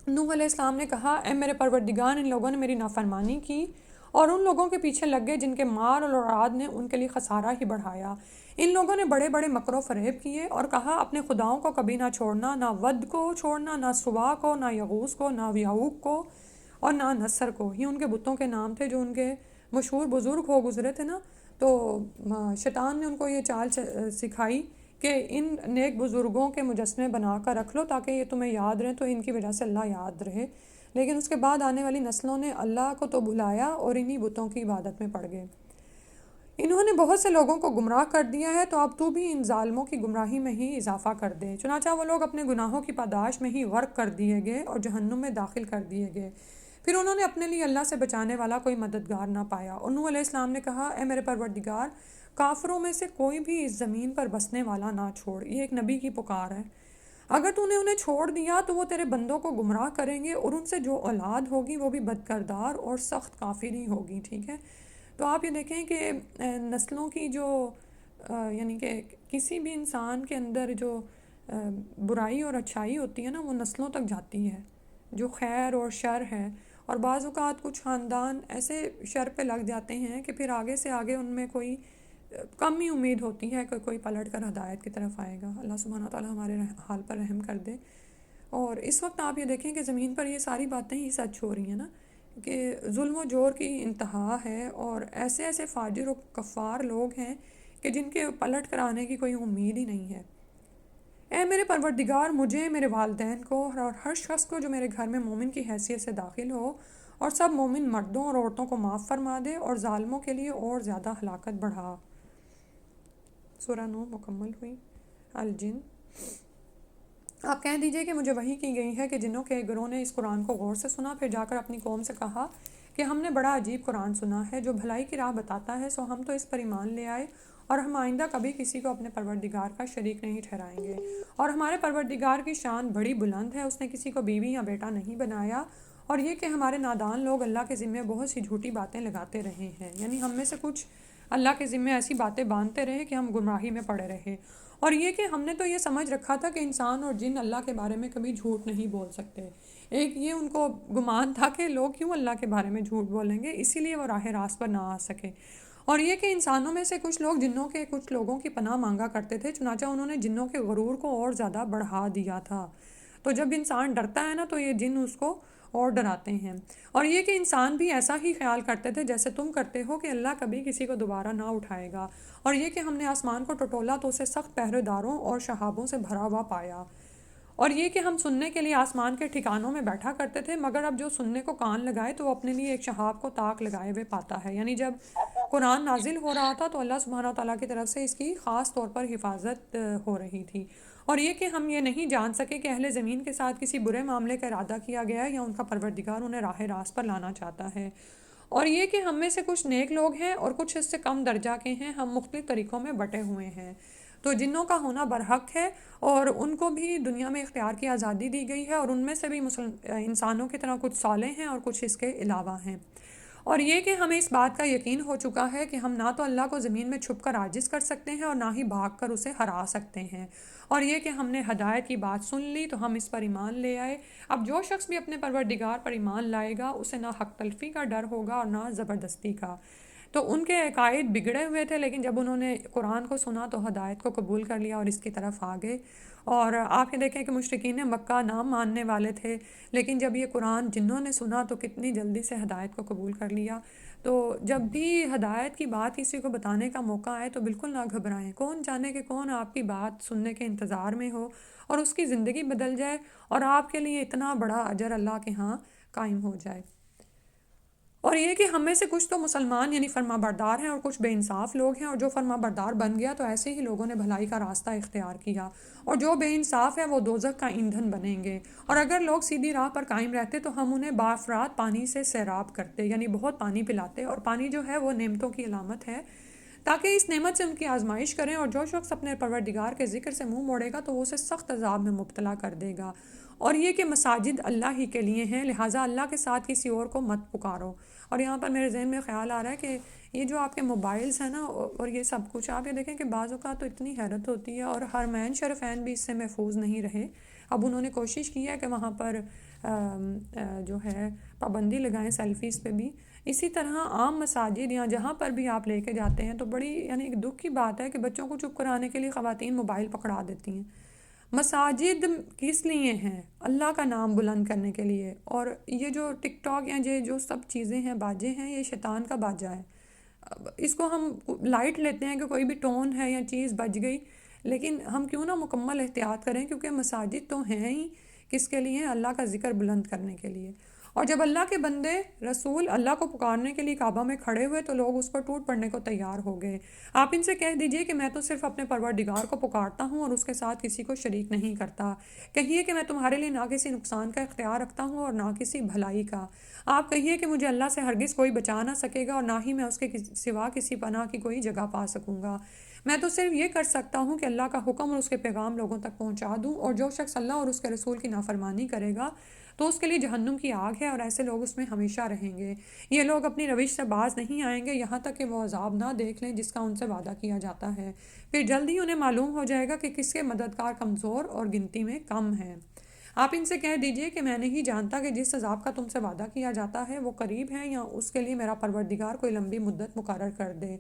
نوح علیہ السلام نے کہا، اے میرے پروردگار، ان لوگوں نے میری نافرمانی کی اور ان لوگوں کے پیچھے لگ گئے جن کے مال اور اولاد نے ان کے لیے خسارہ ہی بڑھایا۔ ان لوگوں نے بڑے بڑے مکر و فریب کیے اور کہا، اپنے خداؤں کو کبھی نہ چھوڑنا، نہ ود کو چھوڑنا، نہ سوا کو، نہ یغوث کو، نہ یعوق کو اور نہ نصر کو۔ یہ ان کے بتوں کے نام تھے جو ان کے مشہور بزرگ ہو گزرے تھے نا، تو شیطان نے ان کو یہ چال سکھائی کہ ان نیک بزرگوں کے مجسمے بنا کر رکھ لو تاکہ یہ تمہیں یاد رہیں، تو ان کی وجہ سے اللہ یاد رہے۔ لیکن اس کے بعد آنے والی نسلوں نے اللہ کو تو بھلایا اور انہی بتوں کی عبادت میں پڑ گئے۔ انہوں نے بہت سے لوگوں کو گمراہ کر دیا ہے، تو اب تو بھی ان ظالموں کی گمراہی میں ہی اضافہ کر دے۔ چنانچہ وہ لوگ اپنے گناہوں کی پاداش میں ہی غرق کر دیے گئے اور جہنم میں داخل کر دیے گئے۔ پھر انہوں نے اپنے لیے اللہ سے بچانے والا کوئی مددگار نہ پایا، اور نوح علیہ السلام نے کہا، اے میرے پروردگار، کافروں میں سے کوئی بھی اس زمین پر بسنے والا نہ چھوڑ۔ یہ ایک نبی کی پکار ہے۔ اگر تو نے انہیں چھوڑ دیا تو وہ تیرے بندوں کو گمراہ کریں گے، اور ان سے جو اولاد ہوگی وہ بھی بدکردار اور سخت کافر ہی ہوگی، ٹھیک ہے۔ تو آپ یہ دیکھیں کہ نسلوں کی جو یعنی کہ کسی بھی انسان کے اندر جو برائی اور اچھائی ہوتی ہے نا، وہ نسلوں تک جاتی ہے، جو خیر اور شر ہے، اور بعض اوقات کچھ خاندان ایسے شر پہ لگ جاتے ہیں کہ پھر آگے سے آگے ان میں کوئی کم ہی امید ہوتی ہے کہ کوئی پلٹ کر ہدایت کی طرف آئے گا۔ اللہ سبحانہ تعالیٰ ہمارے حال پر رحم کر دے۔ اور اس وقت آپ یہ دیکھیں کہ زمین پر یہ ساری باتیں ہی سچ ہو رہی ہیں نا، کہ ظلم و جور کی انتہا ہے، اور ایسے ایسے فاجر و کفار لوگ ہیں کہ جن کے پلٹ کر آنے کی کوئی امید ہی نہیں ہے۔ اے میرے پروردگار، مجھے، میرے والدین کو اور ہر شخص کو جو میرے گھر میں مومن کی حیثیت سے داخل ہو، اور سب مومن مردوں اور عورتوں کو معاف فرما دے، اور ظالموں کے لیے اور زیادہ ہلاکت بڑھا۔ سورہ نوح مکمل ہوئی۔ الجن، آپ کہہ دیجئے کہ مجھے وحی کی گئی ہے کہ جنوں کے گروہ نے اس قرآن کو غور سے سنا، پھر جا کر اپنی قوم سے کہا کہ ہم نے بڑا عجیب قرآن سنا ہے جو بھلائی کی راہ بتاتا ہے، سو ہم تو اس پر ایمان لے آئے، اور ہم آئندہ کبھی کسی کو اپنے پروردگار کا شریک نہیں ٹھہرائیں گے۔ اور ہمارے پروردگار کی شان بڑی بلند ہے، اس نے کسی کو بیوی یا بیٹا نہیں بنایا، اور یہ کہ ہمارے نادان لوگ اللہ کے ذمے بہت سی جھوٹی باتیں لگاتے رہے ہیں، یعنی ہم میں سے کچھ اللہ کے ذمے ایسی باتیں باندھتے رہے کہ ہم گمراہی میں پڑے رہے، اور یہ کہ ہم نے تو یہ سمجھ رکھا تھا کہ انسان اور جن اللہ کے بارے میں کبھی جھوٹ نہیں بول سکتے۔ ایک یہ ان کو گمان تھا کہ لوگ کیوں اللہ کے بارے میں جھوٹ بولیں گے، اسی لیے وہ راہ راست پر نہ آ سکے۔ اور یہ کہ انسانوں میں سے کچھ لوگ جنوں کے کچھ لوگوں کی پناہ مانگا کرتے تھے، چنانچہ انہوں نے جنوں کے غرور کو اور زیادہ بڑھا دیا تھا۔ تو جب انسان ڈرتا ہے نا تو یہ جن اس کو اور ڈراتے ہیں۔ اور یہ کہ انسان بھی ایسا ہی خیال کرتے تھے جیسے تم کرتے ہو، کہ اللہ کبھی کسی کو دوبارہ نہ اٹھائے گا۔ اور یہ کہ ہم نے آسمان کو ٹٹولا تو اسے سخت پہرے داروں اور شہابوں سے بھرا ہوا پایا۔ اور یہ کہ ہم سننے کے لیے آسمان کے ٹھکانوں میں بیٹھا کرتے تھے، مگر اب جو سننے کو کان لگائے تو وہ اپنے لیے ایک شہاب کو طاق لگائے ہوئے پاتا ہے۔ یعنی جب قرآن نازل ہو رہا تھا تو اللہ سبحانہ تعالیٰ کی طرف سے اس کی خاص طور پر حفاظت ہو رہی تھی۔ اور یہ کہ ہم یہ نہیں جان سکے کہ اہل زمین کے ساتھ کسی برے معاملے کا ارادہ کیا گیا ہے یا ان کا پروردگار انہیں راہ راست پر لانا چاہتا ہے۔ اور یہ کہ ہم میں سے کچھ نیک لوگ ہیں اور کچھ اس سے کم درجہ کے ہیں، ہم مختلف طریقوں میں بٹے ہوئے ہیں۔ تو جنوں کا ہونا برحق ہے اور ان کو بھی دنیا میں اختیار کی آزادی دی گئی ہے، اور ان میں سے بھی انسانوں کی طرح کچھ صالح ہیں اور کچھ اس کے علاوہ ہیں۔ اور یہ کہ ہمیں اس بات کا یقین ہو چکا ہے کہ ہم نہ تو اللہ کو زمین میں چھپ کر عاجز کر سکتے ہیں اور نہ ہی بھاگ کر اسے ہرا سکتے ہیں۔ اور یہ کہ ہم نے ہدایت کی بات سن لی تو ہم اس پر ایمان لے آئے۔ اب جو شخص بھی اپنے پروردگار پر ایمان لائے گا اسے نہ حق تلفی کا ڈر ہوگا اور نہ زبردستی کا۔ تو ان کے عقائد بگڑے ہوئے تھے، لیکن جب انہوں نے قرآن کو سنا تو ہدایت کو قبول کر لیا اور اس کی طرف آ گئے۔ اور آپ یہ دیکھیں کہ مشرکین مکہ نام ماننے والے تھے، لیکن جب یہ قرآن جنوں نے سنا تو کتنی جلدی سے ہدایت کو قبول کر لیا۔ تو جب بھی ہدایت کی بات کسی کو بتانے کا موقع آئے تو بالکل نہ گھبرائیں۔ کون جانے کہ کون آپ کی بات سننے کے انتظار میں ہو اور اس کی زندگی بدل جائے اور آپ کے لیے اتنا بڑا اجر اللہ کے ہاں قائم ہو جائے۔ اور یہ کہ ہم میں سے کچھ تو مسلمان یعنی فرما بردار ہیں اور کچھ بے انصاف لوگ ہیں، اور جو فرما بردار بن گیا تو ایسے ہی لوگوں نے بھلائی کا راستہ اختیار کیا، اور جو بے انصاف ہے وہ دوزخ کا ایندھن بنیں گے۔ اور اگر لوگ سیدھی راہ پر قائم رہتے تو ہم انہیں بافرات پانی سے سیراب کرتے، یعنی بہت پانی پلاتے، اور پانی جو ہے وہ نعمتوں کی علامت ہے، تاکہ اس نعمت سے ان کی آزمائش کریں۔ اور جو شخص اپنے پروردگار کے ذکر سے منہ موڑے گا تو وہ اسے سخت عذاب میں مبتلا کر دے گا۔ اور یہ کہ مساجد اللہ ہی کے لیے ہیں، لہٰذا اللہ کے ساتھ کسی اور کو مت پکارو۔ اور یہاں پر میرے ذہن میں خیال آ رہا ہے کہ یہ جو آپ کے موبائلز ہیں نا اور یہ سب کچھ، آپ یہ دیکھیں کہ بعض اوقات تو اتنی حیرت ہوتی ہے، اور حرمین شریفین بھی اس سے محفوظ نہیں رہے۔ اب انہوں نے کوشش کی ہے کہ وہاں پر جو ہے پابندی لگائیں سیلفیز پہ بھی۔ اسی طرح عام مساجد یا جہاں پر بھی آپ لے کے جاتے ہیں تو بڑی یعنی ایک دکھ کی بات ہے کہ بچوں کو چپ کرانے کے لیے خواتین موبائل پکڑا دیتی ہیں۔ مساجد کس لیے ہیں؟ اللہ کا نام بلند کرنے کے لیے۔ اور یہ جو ٹک ٹاک یا یہ جو سب چیزیں ہیں، باجے ہیں، یہ شیطان کا باجا ہے۔ اس کو ہم لائٹ لیتے ہیں کہ کوئی بھی ٹون ہے یا چیز بج گئی، لیکن ہم کیوں نہ مکمل احتیاط کریں، کیونکہ مساجد تو ہیں ہی کس کے لیے؟ اللہ کا ذکر بلند کرنے کے لیے۔ اور جب اللہ کے بندے رسول اللہ کو پکارنے کے لیے کعبہ میں کھڑے ہوئے تو لوگ اس پر ٹوٹ پڑنے کو تیار ہو گئے۔ آپ ان سے کہہ دیجئے کہ میں تو صرف اپنے پروردگار کو پکارتا ہوں اور اس کے ساتھ کسی کو شریک نہیں کرتا۔ کہیے کہ میں تمہارے لیے نہ کسی نقصان کا اختیار رکھتا ہوں اور نہ کسی بھلائی کا۔ آپ کہیے کہ مجھے اللہ سے ہرگز کوئی بچا نہ سکے گا اور نہ ہی میں اس کے سوا کسی پناہ کی کوئی جگہ پا سکوں گا۔ میں تو صرف یہ کر سکتا ہوں کہ اللہ کا حکم اور اس کے پیغام لوگوں تک پہنچا دوں، اور جو شخص اللہ اور اس کے رسول کی نافرمانی کرے گا تو اس کے لیے جہنم کی آگ ہے، اور ایسے لوگ اس میں ہمیشہ رہیں گے۔ یہ لوگ اپنی روش سے باز نہیں آئیں گے یہاں تک کہ وہ عذاب نہ دیکھ لیں جس کا ان سے وعدہ کیا جاتا ہے۔ پھر جلد ہی انہیں معلوم ہو جائے گا کہ کس کے مددگار کمزور اور گنتی میں کم ہیں۔ آپ ان سے کہہ دیجئے کہ میں نہیں جانتا کہ جس عذاب کا تم سے وعدہ کیا جاتا ہے وہ قریب ہے یا اس کے لیے میرا پروردگار کوئی لمبی مدت مقرر کر دے۔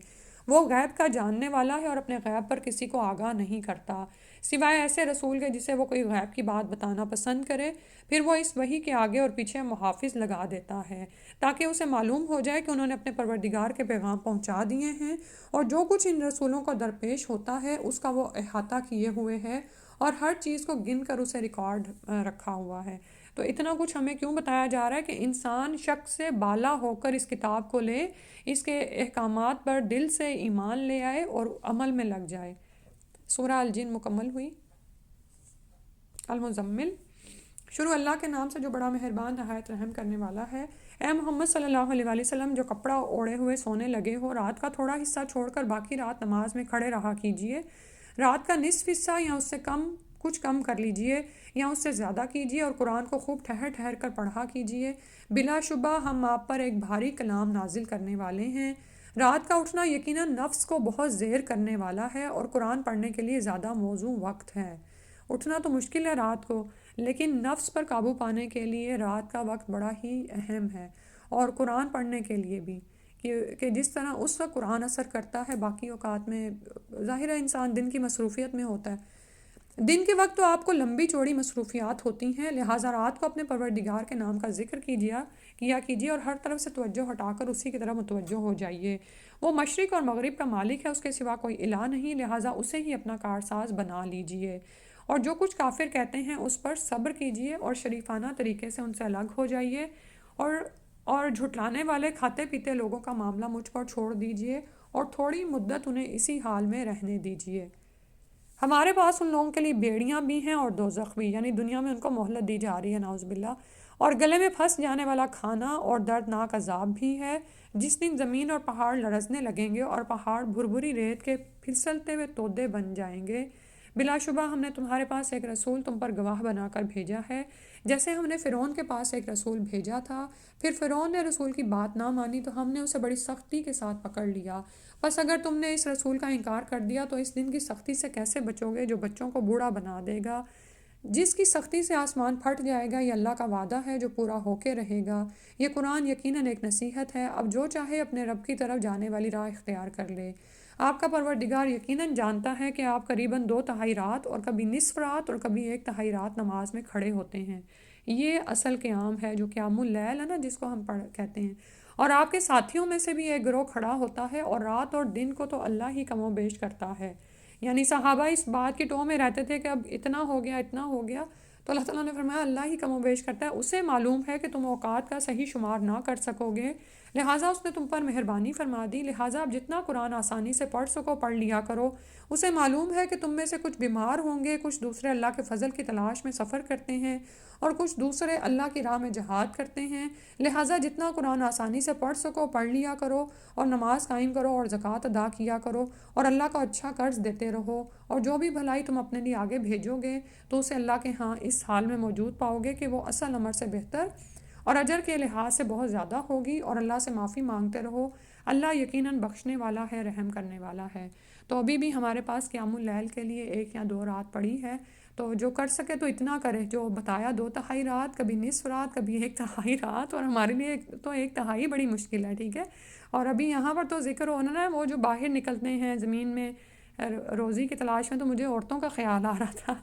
وہ غیب کا جاننے والا ہے اور اپنے غیب پر کسی کو آگاہ نہیں کرتا سوائے ایسے رسول کے جسے وہ کوئی غیب کی بات بتانا پسند کرے۔ پھر وہ اس وحی کے آگے اور پیچھے محافظ لگا دیتا ہے تاکہ اسے معلوم ہو جائے کہ انہوں نے اپنے پروردگار کے پیغام پہنچا دیے ہیں، اور جو کچھ ان رسولوں کو درپیش ہوتا ہے اس کا وہ احاطہ کیے ہوئے ہے اور ہر چیز کو گن کر اسے ریکارڈ رکھا ہوا ہے۔ تو اتنا کچھ ہمیں کیوں بتایا جا رہا ہے کہ انسان شک سے بالا ہو کر اس کتاب کو لے، اس کے احکامات پر دل سے ایمان لے آئے اور عمل میں لگ جائے۔ سورہ الجن مکمل ہوئی۔ المزمل۔ شروع اللہ کے نام سے جو بڑا مہربان نہایت رحم کرنے والا ہے۔ اے محمد صلی اللہ علیہ وآلہ وسلم، جو کپڑا اوڑھے ہوئے سونے لگے ہو، رات کا تھوڑا حصہ چھوڑ کر باقی رات نماز میں کھڑے رہا کیجئے۔ رات کا نصف حصہ یا اس سے کچھ کم کر لیجئے یا اس سے زیادہ کیجئے، اور قرآن کو خوب ٹھہر ٹھہر کر پڑھا کیجئے۔ بلا شبہ ہم آپ پر ایک بھاری کلام نازل کرنے والے ہیں۔ رات کا اٹھنا یقیناً نفس کو بہت زیر کرنے والا ہے اور قرآن پڑھنے کے لیے زیادہ موزوں وقت ہے۔ اٹھنا تو مشکل ہے رات کو، لیکن نفس پر قابو پانے کے لیے رات کا وقت بڑا ہی اہم ہے، اور قرآن پڑھنے کے لیے بھی۔ کہ جس طرح اس وقت قرآن اثر کرتا ہے باقی اوقات میں ظاہر ہے انسان دن کی مصروفیت میں ہوتا ہے. دن کے وقت تو آپ کو لمبی چوڑی مصروفیات ہوتی ہیں، لہٰذا رات کو اپنے پروردگار کے نام کا ذکر کیا کیجیے اور ہر طرف سے توجہ ہٹا کر اسی کی طرف متوجہ ہو جائیے. وہ مشرق اور مغرب کا مالک ہے، اس کے سوا کوئی الہ نہیں، لہٰذا اسے ہی اپنا کارساز بنا لیجیے. اور جو کچھ کافر کہتے ہیں اس پر صبر کیجیے اور شریفانہ طریقے سے ان سے الگ ہو جائیے. اور جھٹلانے والے کھاتے پیتے لوگوں کا معاملہ مجھ پر چھوڑ دیجیے اور تھوڑی مدت انہیں اسی حال میں رہنے دیجیے. ہمارے پاس ان لوگوں کے لیے بیڑیاں بھی ہیں اور دوزخ بھی، یعنی دنیا میں ان کو مہلت دی جا رہی ہے نعوذ باللہ، اور گلے میں پھنس جانے والا کھانا اور دردناک عذاب بھی ہے جس دن زمین اور پہاڑ لرزنے لگیں گے اور پہاڑ بھربھری ریت کے پھسلتے ہوئے تودے بن جائیں گے. بلا شبہ ہم نے تمہارے پاس ایک رسول تم پر گواہ بنا کر بھیجا ہے، جیسے ہم نے فرعون کے پاس ایک رسول بھیجا تھا. پھر فرعون نے رسول کی بات نہ مانی تو ہم نے اسے بڑی سختی کے ساتھ پکڑ لیا. بس اگر تم نے اس رسول کا انکار کر دیا تو اس دن کی سختی سے کیسے بچو گے جو بچوں کو بوڑھا بنا دے گا، جس کی سختی سے آسمان پھٹ جائے گا. یہ اللہ کا وعدہ ہے جو پورا ہو کے رہے گا. یہ قرآن یقیناً ایک نصیحت ہے، اب جو چاہے اپنے رب کی طرف جانے والی راہ اختیار کر لے. آپ کا پروردگار یقیناً جانتا ہے کہ آپ قریباً 2/3 رات اور کبھی نصف رات اور کبھی 1/3 رات نماز میں کھڑے ہوتے ہیں. یہ اصل قیام ہے جو قیام اللیل ہے نا، جس کو ہم کہتے ہیں. اور آپ کے ساتھیوں میں سے بھی ایک گروہ کھڑا ہوتا ہے اور رات اور دن کو تو اللہ ہی کم و بیش کرتا ہے. یعنی صحابہ اس بات کی ٹو میں رہتے تھے کہ اب اتنا ہو گیا تو اللہ تعالیٰ نے فرمایا اللہ ہی کم و بیش کرتا ہے. اسے معلوم ہے کہ تم اوقات کا صحیح شمار نہ کر سکو گے، لہٰذا اس نے تم پر مہربانی فرما دی. لہٰذا اب جتنا قرآن آسانی سے پڑھ سکو پڑھ لیا کرو. اسے معلوم ہے کہ تم میں سے کچھ بیمار ہوں گے، کچھ دوسرے اللہ کے فضل کی تلاش میں سفر کرتے ہیں اور کچھ دوسرے اللہ کی راہ میں جہاد کرتے ہیں. لہٰذا جتنا قرآن آسانی سے پڑھ سکو پڑھ لیا کرو اور نماز قائم کرو اور زکوٰۃ ادا کیا کرو اور اللہ کا اچھا قرض دیتے رہو. اور جو بھی بھلائی تم اپنے لیے آگے بھیجو گے تو اسے اللہ کے ہاں اس حال میں موجود پاؤ گے کہ وہ اصل عمر سے بہتر اور اجر کے لحاظ سے بہت زیادہ ہوگی. اور اللہ سے معافی مانگتے رہو، اللہ یقیناً بخشنے والا ہے، رحم کرنے والا ہے. تو ابھی بھی ہمارے پاس قیام اللیل کے لیے 1 یا 2 رات پڑی ہے، تو جو کر سکے تو اتنا کرے. جو بتایا 2/3 رات، کبھی نصف رات، کبھی 1/3 رات، اور ہمارے لیے تو 1/3 بڑی مشکل ہے. ٹھیک ہے، اور ابھی یہاں پر تو ذکر ہونا ہے وہ جو باہر نکلتے ہیں زمین میں روزی کی تلاش میں، تو مجھے عورتوں کا خیال آ رہا تھا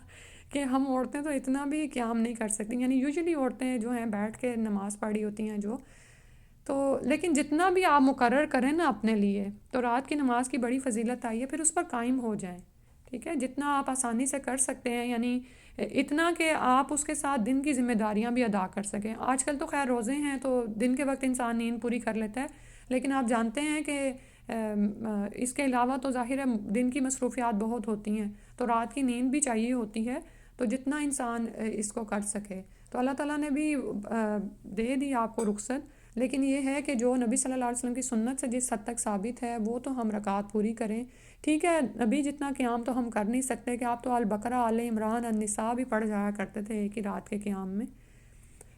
کہ ہم عورتیں تو اتنا بھی قیام نہیں کر سکتی. یعنی یوزلی عورتیں جو ہیں بیٹھ کے نماز پڑھی ہوتی ہیں تو لیکن جتنا بھی آپ مقرر کریں نا اپنے لیے، تو رات کی نماز کی بڑی فضیلت آئی ہے، پھر اس پر قائم ہو جائیں. ٹھیک ہے، جتنا آپ آسانی سے کر سکتے ہیں، یعنی اتنا کہ آپ اس کے ساتھ دن کی ذمہ داریاں بھی ادا کر سکیں. آج کل تو خیر روزے ہیں تو دن کے وقت انسان نیند پوری کر لیتا ہے، لیکن آپ جانتے ہیں کہ اس کے علاوہ تو ظاہر ہے دن کی مصروفیات بہت ہوتی ہیں، تو رات کی نیند بھی چاہیے ہوتی ہے. تو جتنا انسان اس کو کر سکے تو اللہ تعالیٰ نے بھی دے دی آپ کو رخصت. لیکن یہ ہے کہ جو نبی صلی اللہ علیہ وسلم کی سنت سے جس حد تک ثابت ہے وہ تو ہم رکعات پوری کریں. ٹھیک ہے، نبی جتنا قیام تو ہم کر نہیں سکتے کہ آپ تو البقرہ، آل عمران، النساء بھی پڑھ جایا کرتے تھے ایک ہی رات کے قیام میں.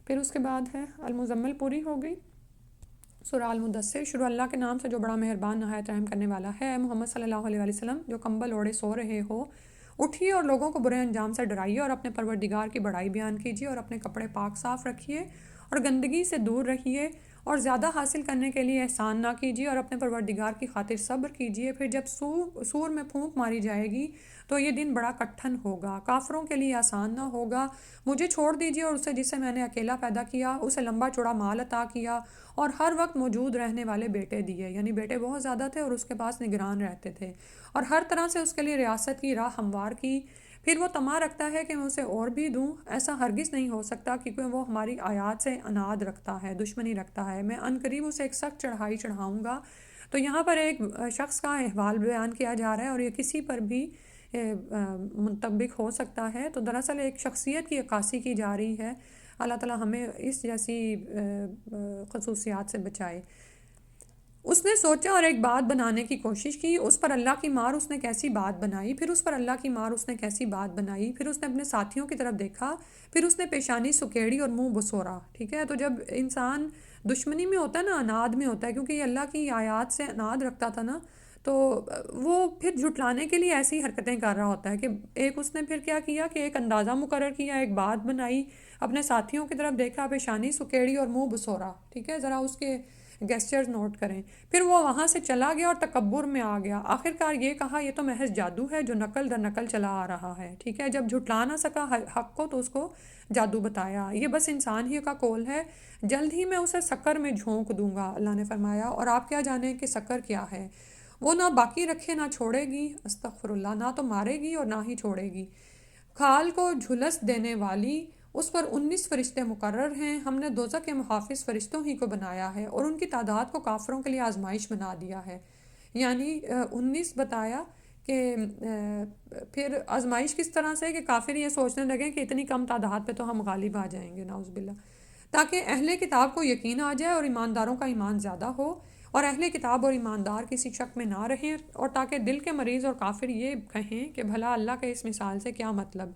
پھر اس کے بعد ہے المزمل پوری ہو گئی. سورہ المدثر. شروع اللہ کے نام سے جو بڑا مہربان نہایت رحم کرنے والا ہے. محمد صلی اللہ علیہ وسلم جو کمبل اوڑھے سو رہے ہو، اٹھیے اور لوگوں کو برے انجام سے ڈرائیے اور اپنے پروردگار کی بڑائی بیان کیجیے اور اپنے کپڑے پاک صاف رکھیے اور گندگی سے دور رہیے اور زیادہ حاصل کرنے کے لیے احسان نہ کیجیے اور اپنے پروردگار کی خاطر صبر کیجیے. پھر جب سور میں پھونک ماری جائے گی تو یہ دن بڑا کٹھن ہوگا، کافروں کے لیے آسان نہ ہوگا. مجھے چھوڑ دیجیے اور اسے جسے میں نے اکیلا پیدا کیا، اسے لمبا چوڑا مال عطا کیا اور ہر وقت موجود رہنے والے بیٹے دیے. یعنی بیٹے بہت زیادہ تھے اور اس کے پاس نگران رہتے تھے اور ہر طرح سے اس کے لیے ریاست کی راہ ہموار کی. پھر وہ طمع رکھتا ہے کہ میں اسے اور بھی دوں، ایسا ہرگز نہیں ہو سکتا کیونکہ وہ ہماری آیات سے اناد رکھتا ہے، دشمنی رکھتا ہے. میں عنقریب اسے ایک سخت چڑھائی چڑھاؤں گا. تو یہاں پر ایک شخص کا احوال بیان کیا جا رہا ہے اور یہ کسی پر بھی منطبق ہو سکتا ہے. تو دراصل ایک شخصیت کی عکاسی کی جا رہی ہے. اللہ تعالیٰ ہمیں اس جیسی خصوصیات سے بچائے. اس نے سوچا اور ایک بات بنانے کی کوشش کی، اس پر اللہ کی مار اس نے کیسی بات بنائی، پھر اس پر اللہ کی مار اس نے کیسی بات بنائی. پھر اس نے اپنے ساتھیوں کی طرف دیکھا، پھر اس نے پیشانی سکیڑی اور منہ بسورا. ٹھیک ہے، تو جب انسان دشمنی میں ہوتا ہے نا، اناد میں ہوتا ہے، کیونکہ یہ اللہ کی آیات سے اناد رکھتا تھا نا، تو وہ پھر جھٹلانے کے لیے ایسی حرکتیں کر رہا ہوتا ہے کہ ایک اس نے پھر کیا کیا کہ ایک اندازہ مقرر کیا، ایک بات بنائی، اپنے ساتھیوں کی طرف دیکھا، پیشانی سکیڑی اور منہ بسورا. ٹھیک ہے، ذرا اس کے گیسچرز نوٹ کریں۔ پھر وہ وہاں سے چلا گیا اور تکبر میں آ گیا، آخر کار یہ کہا یہ تو محض جادو ہے جو نقل در نقل چلا آ رہا ہے، ٹھیک ہے۔ جب جھٹلا نہ سکا حق کو تو اس کو جادو بتایا، یہ بس انسان ہی کا قول ہے، جلد ہی میں اسے سکر میں جھونک دوں گا، اللہ نے فرمایا، اور آپ کیا جانیں کہ سکر کیا ہے، وہ نہ باقی رکھے نہ چھوڑے گی، استغفر اللہ، نہ تو مارے گی اور نہ ہی چھوڑے گی۔ کھال کو جھلس دینے والی، اس پر 19 فرشتے مقرر ہیں، ہم نے دوزخ کے محافظ فرشتوں ہی کو بنایا ہے اور ان کی تعداد کو کافروں کے لیے آزمائش بنا دیا ہے، یعنی 19 بتایا کہ پھر آزمائش کس طرح سے کہ کافر یہ سوچنے لگیں کہ اتنی کم تعداد پہ تو ہم غالب آ جائیں گے، نعوذ باللہ، تاکہ اہل کتاب کو یقین آ جائے اور ایمانداروں کا ایمان زیادہ ہو، اور اہل کتاب اور ایماندار کسی شک میں نہ رہیں، اور تاکہ دل کے مریض اور کافر یہ کہیں کہ بھلا اللہ کے اس مثال سے کیا مطلب۔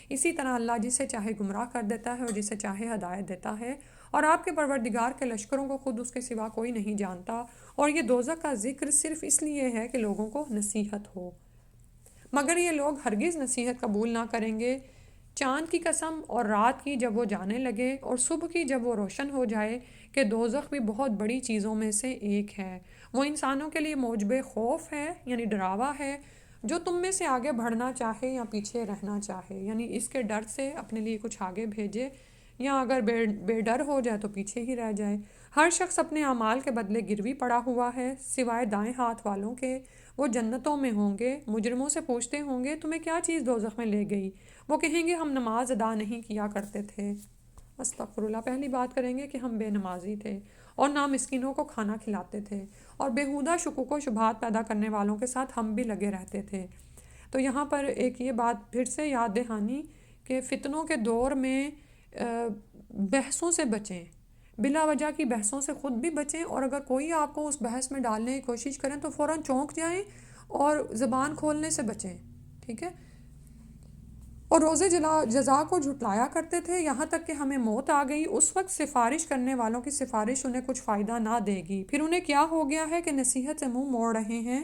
اسی طرح اللہ جسے چاہے گمراہ کر دیتا ہے اور جسے چاہے ہدایت دیتا ہے، اور آپ کے پروردگار کے لشکروں کو خود اس کے سوا کوئی نہیں جانتا، اور یہ دوزخ کا ذکر صرف اس لیے ہے کہ لوگوں کو نصیحت ہو، مگر یہ لوگ ہرگز نصیحت قبول نہ کریں گے۔ چاند کی قسم اور رات کی جب وہ جانے لگے اور صبح کی جب وہ روشن ہو جائے کہ دوزخ بھی بہت بڑی چیزوں میں سے ایک ہے، وہ انسانوں کے لیے موجب خوف ہے، یعنی ڈراوا ہے، جو تم میں سے آگے بڑھنا چاہے یا پیچھے رہنا چاہے، یعنی اس کے ڈر سے اپنے لیے کچھ آگے بھیجے یا اگر بے ڈر ہو جائے تو پیچھے ہی رہ جائے۔ ہر شخص اپنے اعمال کے بدلے گروی پڑا ہوا ہے، سوائے دائیں ہاتھ والوں کے، وہ جنتوں میں ہوں گے۔ مجرموں سے پوچھتے ہوں گے تمہیں کیا چیز دوزخ میں لے گئی، وہ کہیں گے ہم نماز ادا نہیں کیا کرتے تھے، استغفر اللہ، پہلی بات کریں گے کہ ہم بے نمازی تھے اور نہ مسکینوں کو کھانا کھلاتے تھے، اور بیہودہ شکوک و شبہات پیدا کرنے والوں کے ساتھ ہم بھی لگے رہتے تھے۔ تو یہاں پر ایک یہ بات پھر سے یاد دہانی کہ فتنوں کے دور میں بحثوں سے بچیں، بلا وجہ کی بحثوں سے خود بھی بچیں، اور اگر کوئی آپ کو اس بحث میں ڈالنے کی کوشش کریں تو فوراً چونک جائیں اور زبان کھولنے سے بچیں، ٹھیک ہے۔ اور روز جزا کو جھٹلایا کرتے تھے، یہاں تک کہ ہمیں موت آ گئی، اس وقت سفارش کرنے والوں کی سفارش انہیں کچھ فائدہ نہ دے گی، پھر انہیں کیا ہو گیا ہے کہ نصیحت سے منہ موڑ رہے ہیں،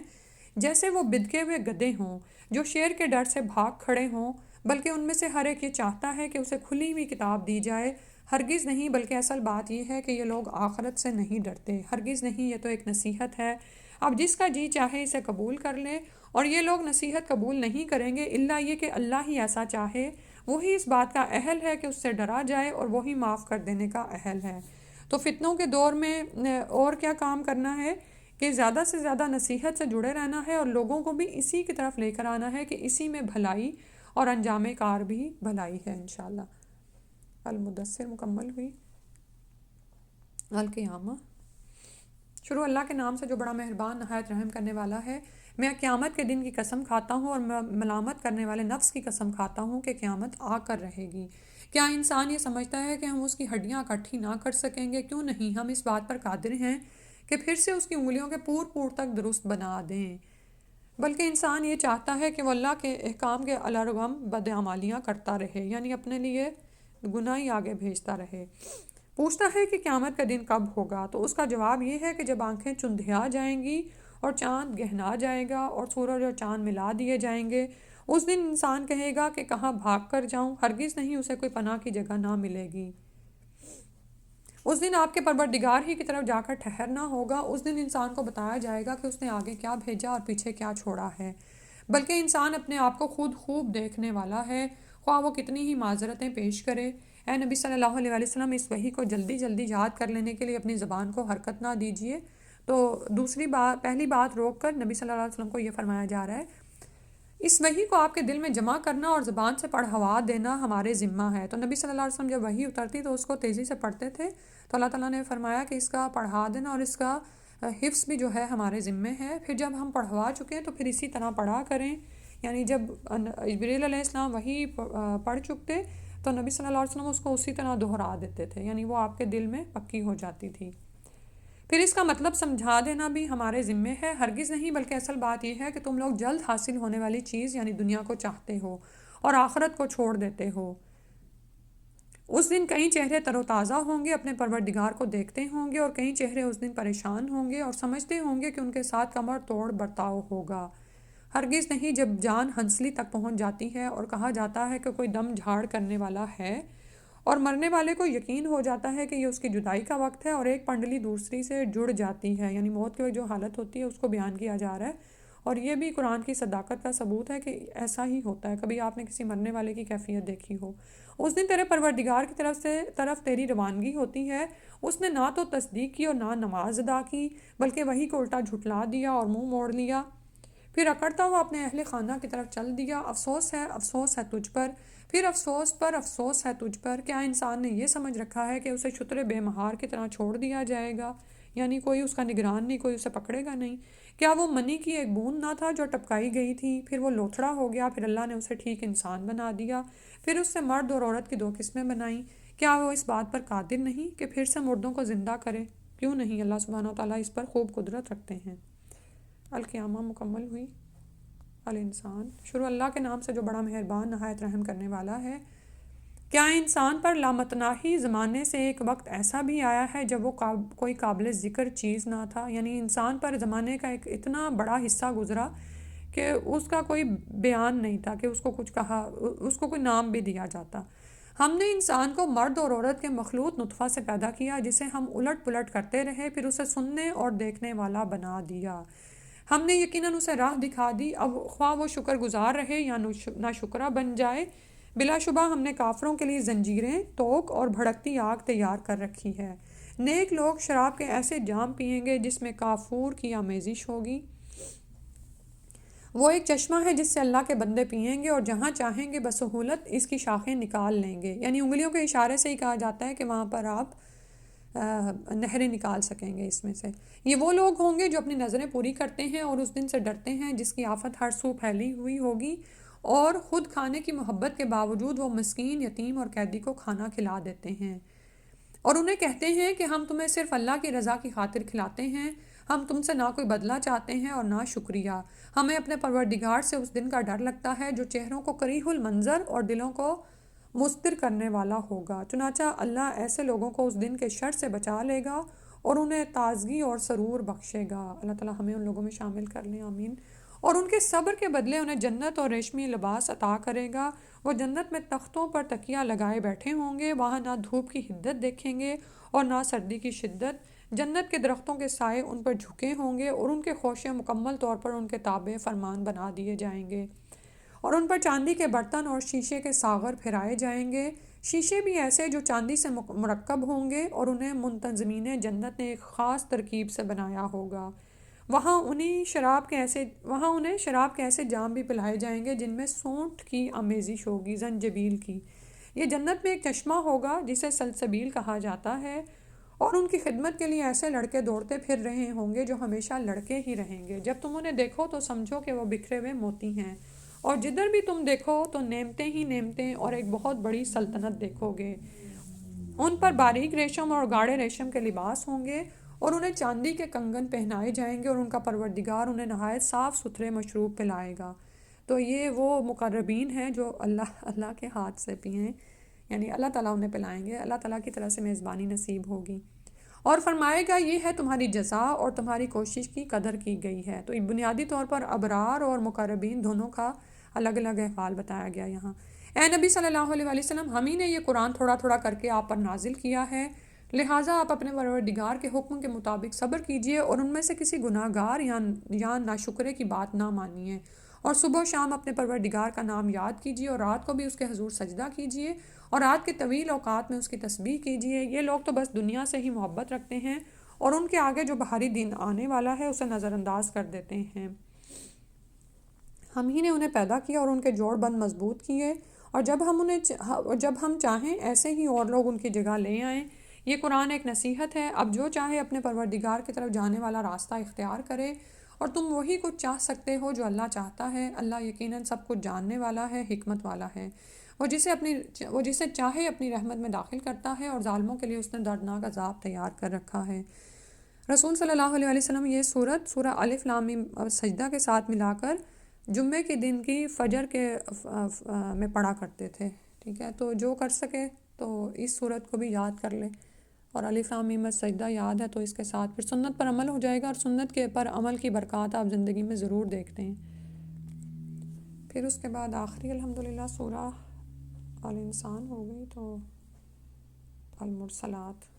جیسے وہ بدکے ہوئے گدھے ہوں جو شیر کے ڈر سے بھاگ کھڑے ہوں، بلکہ ان میں سے ہر ایک یہ چاہتا ہے کہ اسے کھلی ہوئی کتاب دی جائے، ہرگز نہیں، بلکہ اصل بات یہ ہے کہ یہ لوگ آخرت سے نہیں ڈرتے، ہرگز نہیں، یہ تو ایک نصیحت ہے، اب جس کا جی چاہے اسے قبول کر لے، اور یہ لوگ نصیحت قبول نہیں کریں گے الا یہ کہ اللہ ہی ایسا چاہے، وہی اس بات کا اہل ہے کہ اس سے ڈرا جائے اور وہی معاف کر دینے کا اہل ہے۔ تو فتنوں کے دور میں اور کیا کام کرنا ہے کہ زیادہ سے زیادہ نصیحت سے جڑے رہنا ہے اور لوگوں کو بھی اسی کی طرف لے کر آنا ہے کہ اسی میں بھلائی اور انجام کار بھی بھلائی ہے انشاءاللہ۔ المدثر مکمل ہوئی، القیامہ شروع اللہ کے نام سے جو بڑا مہربان نہایت رحم کرنے والا ہے۔ میں قیامت کے دن کی قسم کھاتا ہوں اور ملامت کرنے والے نفس کی قسم کھاتا ہوں کہ قیامت آ کر رہے گی۔ کیا انسان یہ سمجھتا ہے کہ ہم اس کی ہڈیاں اکٹھی نہ کر سکیں گے؟ کیوں نہیں، ہم اس بات پر قادر ہیں کہ پھر سے اس کی انگلیوں کے پور تک درست بنا دیں، بلکہ انسان یہ چاہتا ہے کہ وہ اللہ کے احکام کے الرغم بدعمالیاں کرتا رہے، یعنی اپنے لیے گناہ ہی آگے بھیجتا رہے۔ پوچھتا ہے کہ قیامت کا دن کب ہوگا، تو اس کا جواب یہ ہے کہ جب آنکھیں چندھیا جائیں گی اور چاند گہنا جائے گا اور سورج اور چاند ملا دیے جائیں گے، اس دن انسان کہے گا کہ کہاں بھاگ کر جاؤں، ہرگز نہیں، اسے کوئی پناہ کی جگہ نہ ملے گی۔ اس دن آپ کے پروردگار ہی کی طرف جا کر ٹھہرنا ہوگا، اس دن انسان کو بتایا جائے گا کہ اس نے آگے کیا بھیجا اور پیچھے کیا چھوڑا ہے، بلکہ انسان اپنے آپ کو خود خوب دیکھنے والا ہے، خواہ وہ کتنی ہی معذرتیں پیش کرے۔ اے نبی صلی اللہ علیہ وسلم، اس وحی کو جلدی جلدی یاد کر لینے کے لیے اپنی زبان کو حرکت نہ دیجیے۔ تو پہلی بات روک کر نبی صلی اللہ علیہ وسلم کو یہ فرمایا جا رہا ہے، اس وحی کو آپ کے دل میں جمع کرنا اور زبان سے پڑھوا دینا ہمارے ذمہ ہے۔ تو نبی صلی اللہ علیہ وسلم جب وحی اترتی تو اس کو تیزی سے پڑھتے تھے، تو اللہ تعالیٰ نے فرمایا کہ اس کا پڑھا دینا اور اس کا حفظ بھی جو ہے ہمارے ذمے ہے۔ پھر جب ہم پڑھوا چکے ہیں تو پھر اسی طرح پڑھا کریں، یعنی جب جبریل علیہ السلام وحی پڑھ چکتے تو نبی صلی اللہ علیہ وسلم اس کو اسی طرح دہرا دیتے تھے، یعنی وہ آپ کے دل میں پکی ہو جاتی تھی۔ پھر اس کا مطلب سمجھا دینا بھی ہمارے ذمے ہے، ہرگز نہیں، بلکہ اصل بات یہ ہے کہ تم لوگ جلد حاصل ہونے والی چیز یعنی دنیا کو چاہتے ہو اور آخرت کو چھوڑ دیتے ہو۔ اس دن کئی چہرے تر و تازہ ہوں گے، اپنے پروردگار کو دیکھتے ہوں گے، اور کئی چہرے اس دن پریشان ہوں گے اور سمجھتے ہوں گے کہ ان کے ساتھ کمر توڑ برتاؤ ہوگا۔ ہرگز نہیں، جب جان ہنسلی تک پہنچ جاتی ہے اور کہا جاتا ہے کہ کوئی دم جھاڑ کرنے والا ہے اور مرنے والے کو یقین ہو جاتا ہے کہ یہ اس کی جدائی کا وقت ہے، اور ایک پنڈلی دوسری سے جڑ جاتی ہے، یعنی موت کے وقت جو حالت ہوتی ہے اس کو بیان کیا جا رہا ہے، اور یہ بھی قرآن کی صداقت کا ثبوت ہے کہ ایسا ہی ہوتا ہے۔ کبھی آپ نے کسی مرنے والے کی کیفیت دیکھی ہو، اس دن تیرے پروردگار کی طرف تیری روانگی ہوتی ہے، اس نے نہ تو تصدیق کی اور نہ نماز ادا کی، بلکہ وہی کو الٹا جھٹلا دیا اور منہ موڑ لیا، پھر اکڑتا ہوا اپنے اہل خانہ کی طرف چل دیا۔ افسوس ہے تجھ پر، پھر افسوس پر افسوس ہے تجھ پر۔ کیا انسان نے یہ سمجھ رکھا ہے کہ اسے شتر بے مہار کی طرح چھوڑ دیا جائے گا، یعنی کوئی اس کا نگران نہیں، کوئی اسے پکڑے گا نہیں؟ کیا وہ منی کی ایک بوند نہ تھا جو ٹپکائی گئی تھی، پھر وہ لوتھڑا ہو گیا، پھر اللہ نے اسے ٹھیک انسان بنا دیا، پھر اس سے مرد اور عورت کی 2 قسمیں بنائیں۔ کیا وہ اس بات پر قادر نہیں کہ پھر سے مردوں کو زندہ کرے؟ کیوں نہیں، اللہ سبحانہ و تعالیٰ اس پر خوب قدرت رکھتے ہیں۔ القیامہ مکمل ہوئی۔ الانسان، شروع اللہ کے نام سے جو بڑا مہربان نہایت رحم کرنے والا ہے۔ کیا انسان پر لامتناہی زمانے سے ایک وقت ایسا بھی آیا ہے جب وہ کوئی قابل ذکر چیز نہ تھا، یعنی انسان پر زمانے کا ایک اتنا بڑا حصہ گزرا کہ اس کا کوئی بیان نہیں تھا، کہ اس کو کچھ کہا، اس کو کوئی نام بھی دیا جاتا۔ ہم نے انسان کو مرد اور عورت کے مخلوط نطفہ سے پیدا کیا، جسے ہم الٹ پلٹ کرتے رہے، پھر اسے سننے اور دیکھنے والا بنا دیا۔ ہم نے یقیناً اسے راہ دکھا دی، اب خواہ وہ شکر گزار رہے یا ناشکرہ بن جائے۔ بلا شبہ ہم نے کافروں کے لیے زنجیریں، توق اور بھڑکتی آگ تیار کر رکھی ہے۔ نیک لوگ شراب کے ایسے جام پئیں گے جس میں کافور کی آمیزش ہوگی۔ وہ ایک چشمہ ہے جس سے اللہ کے بندے پئیں گے، اور جہاں چاہیں گے بسہولت اس کی شاخیں نکال لیں گے، یعنی انگلیوں کے اشارے سے ہی کہا جاتا ہے کہ وہاں پر آپ نہریں نکال سکیں گے اس میں سے۔ یہ وہ لوگ ہوں گے جو اپنی نظریں پوری کرتے ہیں اور اس دن سے ڈرتے ہیں جس کی آفت ہر سو پھیلی ہوئی ہوگی، اور خود کھانے کی محبت کے باوجود وہ مسکین، یتیم اور قیدی کو کھانا کھلا دیتے ہیں، اور انہیں کہتے ہیں کہ ہم تمہیں صرف اللہ کی رضا کی خاطر کھلاتے ہیں، ہم تم سے نہ کوئی بدلہ چاہتے ہیں اور نہ شکریہ۔ ہمیں اپنے پروردگار سے اس دن کا ڈر لگتا ہے جو چہروں کو کریہ المنظر اور دلوں کو مضطر کرنے والا ہوگا۔ چنانچہ اللہ ایسے لوگوں کو اس دن کے شر سے بچا لے گا اور انہیں تازگی اور سرور بخشے گا۔ اللہ تعالیٰ ہمیں ان لوگوں میں شامل کر لیں، آمین۔ اور ان کے صبر کے بدلے انہیں جنت اور ریشمی لباس عطا کرے گا۔ وہ جنت میں تختوں پر تکیہ لگائے بیٹھے ہوں گے، وہاں نہ دھوپ کی حدت دیکھیں گے اور نہ سردی کی شدت۔ جنت کے درختوں کے سائے ان پر جھکے ہوں گے، اور ان کے خوشے مکمل طور پر ان کے تابع فرمان بنا دیے جائیں گے، اور ان پر چاندی کے برتن اور شیشے کے ساغر پھرائے جائیں گے، شیشے بھی ایسے جو چاندی سے مرکب ہوں گے، اور انہیں منتظمین جنت نے ایک خاص ترکیب سے بنایا ہوگا۔ وہاں انہیں شراب کے ایسے جام بھی پلائے جائیں گے جن میں سونٹھ کی آمیزش ہوگی، زنجبیل کی۔ یہ جنت میں ایک چشمہ ہوگا جسے سلسبیل کہا جاتا ہے، اور ان کی خدمت کے لیے ایسے لڑکے دوڑتے پھر رہے ہوں گے جو ہمیشہ لڑکے ہی رہیں گے۔ جب تم انہیں دیکھو تو سمجھو کہ وہ بکھرے ہوئے موتی ہیں، اور جدھر بھی تم دیکھو تو نعمتیں ہی نعمتیں اور ایک بہت بڑی سلطنت دیکھو گے۔ ان پر باریک ریشم اور گاڑھے ریشم کے لباس ہوں گے، اور انہیں چاندی کے کنگن پہنائے جائیں گے، اور ان کا پروردگار انہیں نہایت صاف ستھرے مشروب پلائے گا۔ تو یہ وہ مقربین ہیں جو اللہ کے ہاتھ سے پئیں، یعنی اللہ تعالیٰ انہیں پلائیں گے، اللہ تعالیٰ کی طرف سے میزبانی نصیب ہوگی، اور فرمائے گا یہ ہے تمہاری جزا اور تمہاری کوشش کی قدر کی گئی ہے۔ تو بنیادی طور پر ابرار اور مقربین دونوں کا الگ الگ احوال بتایا گیا یہاں۔ اے نبی صلی اللہ علیہ وسلم، ہم ہی نے یہ قرآن تھوڑا تھوڑا کر کے آپ پر نازل کیا ہے، لہٰذا آپ اپنے پروردگار کے حکم کے مطابق صبر کیجئے، اور ان میں سے کسی گناہ گار یا ناشکرے کی بات نہ مانیے، اور صبح و شام اپنے پروردگار کا نام یاد کیجئے، اور رات کو بھی اس کے حضور سجدہ کیجئے، اور رات کے طویل اوقات میں اس کی تسبیح کیجئے۔ یہ لوگ تو بس دنیا سے ہی محبت رکھتے ہیں، اور ان کے آگے جو بہاری دن آنے والا ہے اسے نظر انداز کر دیتے ہیں۔ ہم ہی نے انہیں پیدا کیا اور ان کے جوڑ بند مضبوط کیے، اور جب ہم چاہیں ایسے ہی اور لوگ ان کی جگہ لے آئیں۔ یہ قرآن ایک نصیحت ہے، اب جو چاہے اپنے پروردگار کی طرف جانے والا راستہ اختیار کرے، اور تم وہی کچھ چاہ سکتے ہو جو اللہ چاہتا ہے۔ اللہ یقیناً سب کچھ جاننے والا ہے، حکمت والا ہے۔ وہ جسے چاہے اپنی رحمت میں داخل کرتا ہے، اور ظالموں کے لیے اس نے دردناک عذاب تیار کر رکھا ہے۔ رسول صلی اللہ علیہ وسلم یہ سورہ الف لام میم سجدہ کے ساتھ ملا کر جمعے کے دن کی فجر کے میں پڑھا کرتے تھے، ٹھیک ہے؟ تو جو کر سکے تو اس سورت کو بھی یاد کر لے، اور الف لام میم سجدہ یاد ہے تو اس کے ساتھ پھر سنت پر عمل ہو جائے گا، اور سنت کے پر عمل کی برکات آپ زندگی میں ضرور دیکھتے ہیں۔ پھر اس کے بعد آخری الحمدللہ سورہ الانسان ہو گئی، تو المرسلات۔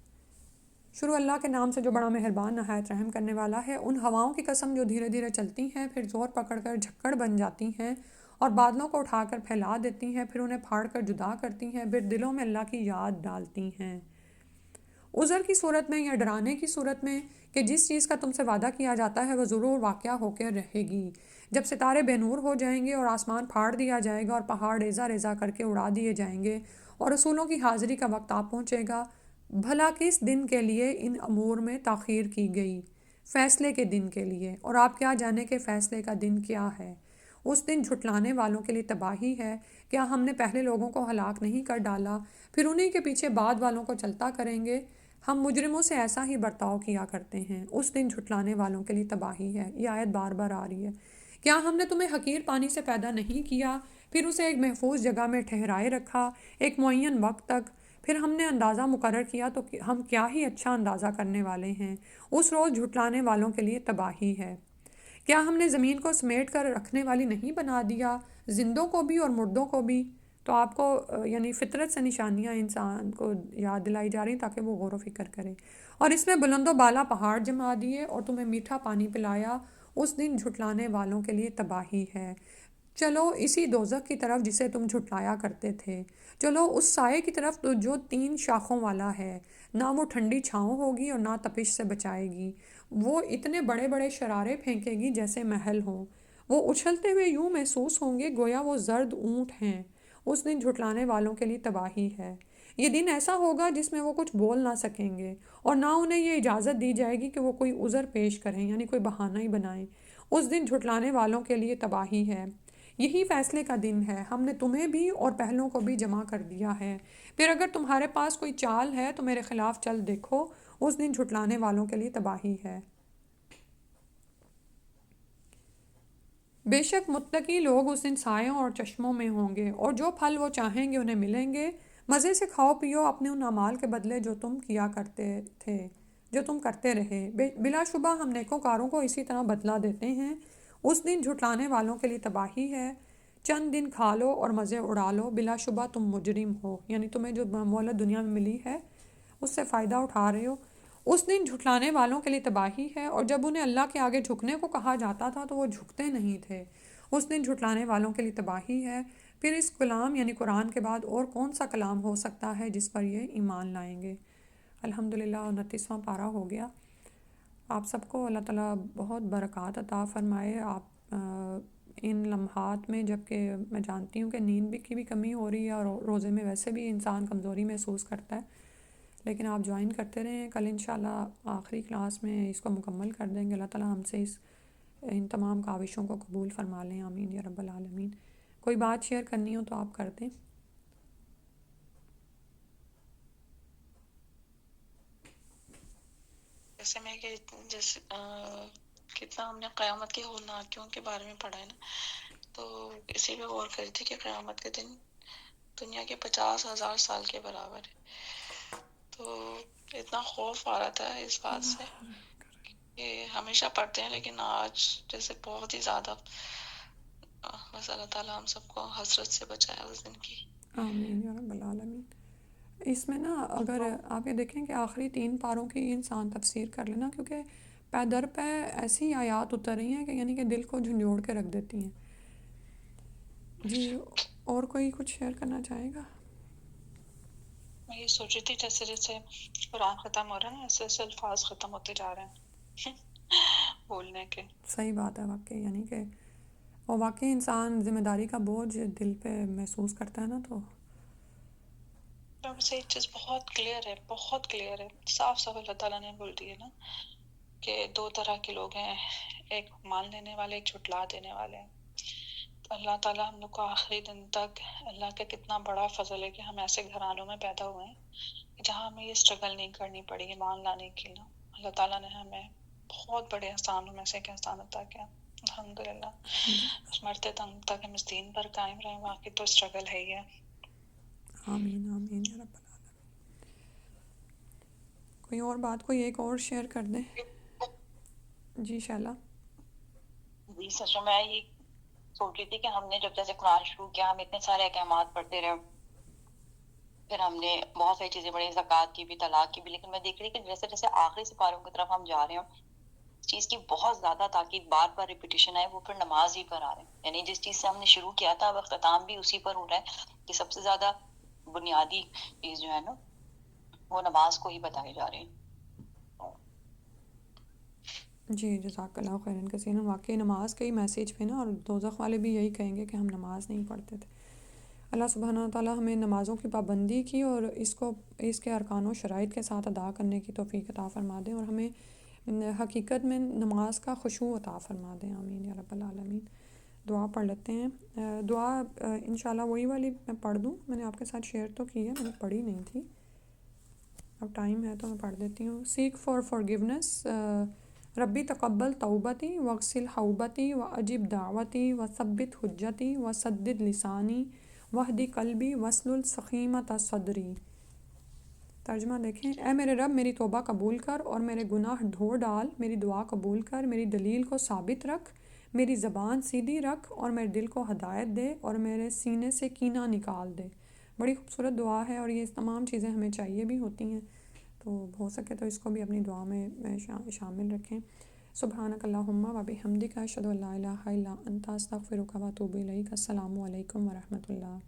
شروع اللہ کے نام سے جو بڑا مہربان نہایت رحم کرنے والا ہے۔ ان ہواؤں کی قسم جو دھیرے دھیرے چلتی ہیں، پھر زور پکڑ کر جھکڑ بن جاتی ہیں اور بادلوں کو اٹھا کر پھیلا دیتی ہیں، پھر انہیں پھاڑ کر جدا کرتی ہیں، پھر دلوں میں اللہ کی یاد ڈالتی ہیں، عذر کی صورت میں یا ڈرانے کی صورت میں کہ جس چیز کا تم سے وعدہ کیا جاتا ہے وہ ضرور واقعہ ہو کے رہے گی۔ جب ستارے بے نور ہو جائیں گے اور آسمان پھاڑ دیا جائے گا اور پہاڑ ریزہ ریزہ کر کے اڑا دیے جائیں گے اور رسولوں کی حاضری کا وقت آ پہنچے گا، بھلا کس دن کے لیے ان امور میں تاخیر کی گئی؟ فیصلے کے دن کے لیے، اور آپ کیا جانے کہ فیصلے کا دن کیا ہے؟ اس دن جھٹلانے والوں کے لیے تباہی ہے۔ کیا ہم نے پہلے لوگوں کو ہلاک نہیں کر ڈالا، پھر انہی کے پیچھے بعد والوں کو چلتا کریں گے؟ ہم مجرموں سے ایسا ہی برتاؤ کیا کرتے ہیں۔ اس دن جھٹلانے والوں کے لیے تباہی ہے۔ یہ آیت بار بار آ رہی ہے۔ کیا ہم نے تمہیں حقیر پانی سے پیدا نہیں کیا، پھر اسے ایک محفوظ جگہ میں ٹھہرائے رکھا ایک معین وقت تک، پھر ہم نے اندازہ مقرر کیا تو ہم کیا ہی اچھا اندازہ کرنے والے ہیں۔ اس روز جھٹلانے والوں کے لیے تباہی ہے۔ کیا ہم نے زمین کو سمیٹ کر رکھنے والی نہیں بنا دیا، زندوں کو بھی اور مردوں کو بھی؟ تو آپ کو یعنی فطرت سے نشانیاں انسان کو یاد دلائی جا رہی تاکہ وہ غور و فکر کرے۔ اور اس میں بلند و بالا پہاڑ جما دیے اور تمہیں میٹھا پانی پلایا۔ اس دن جھٹلانے والوں کے لیے تباہی ہے۔ چلو اسی دوزخ کی طرف جسے تم جھٹلایا کرتے تھے، چلو اس سائے کی طرف جو 3 شاخوں والا ہے، نہ وہ ٹھنڈی چھاؤں ہوگی اور نہ تپش سے بچائے گی۔ وہ اتنے بڑے بڑے شرارے پھینکے گی جیسے محل ہوں، وہ اچھلتے ہوئے یوں محسوس ہوں گے گویا وہ زرد اونٹ ہیں۔ اس دن جھٹلانے والوں کے لیے تباہی ہے۔ یہ دن ایسا ہوگا جس میں وہ کچھ بول نہ سکیں گے اور نہ انہیں یہ اجازت دی جائے گی کہ وہ کوئی عذر پیش کریں، یعنی کوئی بہانہ ہی بنائیں۔ اس دن جھٹلانے والوں کے لیے تباہی ہے۔ یہی فیصلے کا دن ہے۔ ہم نے تمہیں بھی اور پہلوں کو بھی جمع کر دیا ہے۔ پھر اگر تمہارے پاس کوئی چال ہے تو میرے خلاف چل دیکھو۔ اس دن جھٹلانے والوں کے لیے تباہی ہے۔ بے شک متقی لوگ اس دن سایوں اور چشموں میں ہوں گے، اور جو پھل وہ چاہیں گے انہیں ملیں گے۔ مزے سے کھاؤ پیو اپنے ان اعمال کے بدلے جو تم کیا کرتے تھے، جو تم کرتے رہے۔ بلا شبہ ہم نیکوکاروں کو اسی طرح بدلہ دیتے ہیں۔ اس دن جھٹلانے والوں کے لیے تباہی ہے۔ چند دن کھا لو اور مزے اڑا لو، بلا شبہ تم مجرم ہو، یعنی تمہیں جو مہلت دنیا میں ملی ہے اس سے فائدہ اٹھا رہے ہو۔ اس دن جھٹلانے والوں کے لیے تباہی ہے، اور جب انہیں اللہ کے آگے جھکنے کو کہا جاتا تھا تو وہ جھکتے نہیں تھے۔ اس دن جھٹلانے والوں کے لیے تباہی ہے۔ پھر اس کلام یعنی قرآن کے بعد اور کون سا کلام ہو سکتا ہے جس پر یہ ایمان لائیں گے؟ الحمدللہ 29واں پارہ ہو گیا۔ آپ سب کو اللہ تعالیٰ بہت برکات عطا فرمائے۔ آپ ان لمحات میں، جب کہ میں جانتی ہوں کہ نیند کی بھی کمی ہو رہی ہے اور روزے میں ویسے بھی انسان کمزوری محسوس کرتا ہے، لیکن آپ جوائن کرتے رہیں۔ کل انشاءاللہ آخری کلاس میں اس کو مکمل کر دیں گے۔ اللہ تعالیٰ ہم سے ان تمام کاوشوں کو قبول فرما لیں، آمین یا رب العالمین۔ کوئی بات شیئر کرنی ہو تو آپ کر دیں۔ جیسے میں کہ جیسے کتنا ہم نے قیامت کے ہولناکیوں کے بارے میں پڑھا ہے نا، تو اسی پہ غور کری تھی کہ قیامت کے دن دنیا کے 50,000 سال کے برابر ہے۔ تو اتنا خوف آ رہا تھا اس بات سے کہ ہمیشہ پڑھتے ہیں لیکن آج جیسے بہت ہی زیادہ، بس اللہ تعالیٰ ہم سب کو حسرت سے بچائے اس دن کی۔ آمین یا رب العالمین۔ اس میں نا اگر آپ یہ دیکھیں کہ آخری 3 پاروں کی انسان تفسیر کر لینا، کیونکہ پے در پہ ایسی آیات اتر رہی ہیں کہ یعنی کہ دل کو جھنجھوڑ کے رکھ دیتی ہیں۔ جی اور کوئی کچھ شیئر کرنا چاہے گا؟ میں یہ سوچ رہی تھی جیسے جیسے قرآن ختم ہو رہا ہے نا، ایسے ایسے الفاظ ختم ہوتے جا رہے ہیں بولنے کے۔ صحیح بات ہے واقعی، یعنی کہ اور واقعی انسان ذمہ داری کا بوجھ دل پہ محسوس کرتا ہے نا، تو سے ایک چیز بہت کلیئر ہے، بہت کلیئر ہے، صاف صاف اللہ تعالیٰ نے بول دی ہے نا کہ 2 طرح کے لوگ ہیں، ایک مان لینے والے، ایک جھٹلا دینے والے ہیں۔ تو اللہ تعالیٰ ہم لوگ کو آخری دن تک، اللہ کا کتنا بڑا فضل ہے کہ ہم ایسے گھرانوں میں پیدا ہوئے ہیں جہاں ہمیں یہ اسٹرگل نہیں کرنی پڑی ایمان لانے کے لیے۔ اللہ تعالیٰ نے ہمیں بہت بڑے احسانوں میں سے ایک احسان عطا کیا، الحمدللہ۔ بس مرتے دم تک ہم اس دین پر قائم رہیں، باقی تو اسٹرگل ہے ہی ہے۔ آمین آمین یا رب العالمین۔ کوئی اور بات، کوئی ایک اور شیئر کر دیں؟ جی شیلا۔ جی سچ میں یہ سوچ رہی تھی کہ ہم نے جب جیسے قرآن شروع کیا، ہم اتنے سارے احکامات پڑھتے رہے، پھر ہم نے بہت ساری چیزیں پڑھی، زکوٰۃ کی بھی، طلاق کی بھی، لیکن میں دیکھ رہی کہ جیسے جیسے آخری سپاروں کی طرف ہم جا رہے ہیں اس چیز کی بہت زیادہ تاکید، بار بار ریپیٹیشن ہے، وہ پھر نماز ہی پر آ رہے ہیں. یعنی جس چیز سے ہم نے شروع کیا تھا اب اختتام بھی اسی پر ہو رہا ہے کہ سب سے زیادہ بنیادی چیز جو ہے نا وہ نماز کو ہی بتائے جا رہے ہیں. جی جزاک اللہ خیراً کثیراً. واقعی نماز کے ہی میسیج پہ نا، اور دوزخ والے بھی یہی کہیں گے کہ ہم نماز نہیں پڑھتے تھے. اللہ سبحانہ وتعالیٰ ہمیں نمازوں کی پابندی کی اور اس کے ارکان و شرائط کے ساتھ ادا کرنے کی توفیق عطا فرما دیں، اور ہمیں حقیقت میں نماز کا خشوع عطا فرما دیں. آمین یا رب العالمین. دعا پڑھ لیتے ہیں. دعا انشاءاللہ وہی والی میں پڑھ دوں، میں نے آپ کے ساتھ شیئر تو کی ہے، میں نے پڑھی نہیں تھی. اب ٹائم ہے تو میں پڑھ دیتی ہوں. سیک فار فارگونیس. ربی تقبل توبتی واغسل حوبتی واجب دعوتی وثبت حجتی وسدد لسانی وحدی قلبی وسلل سخیمت صدری. ترجمہ دیکھیں. اے میرے رب میری توبہ قبول کر اور میرے گناہ دھو ڈال، میری دعا قبول کر، میری دلیل کو ثابت رکھ، میری زبان سیدھی رکھ اور میرے دل کو ہدایت دے اور میرے سینے سے کینہ نکال دے. بڑی خوبصورت دعا ہے اور یہ تمام چیزیں ہمیں چاہیے بھی ہوتی ہیں، تو ہو سکے تو اس کو بھی اپنی دعا میں شامل رکھیں. سبحانک اللہم و بحمدک اشہد ان لا الہ الا انت استغفرک و اتوب الیک. السلام علیکم ورحمۃ اللہ.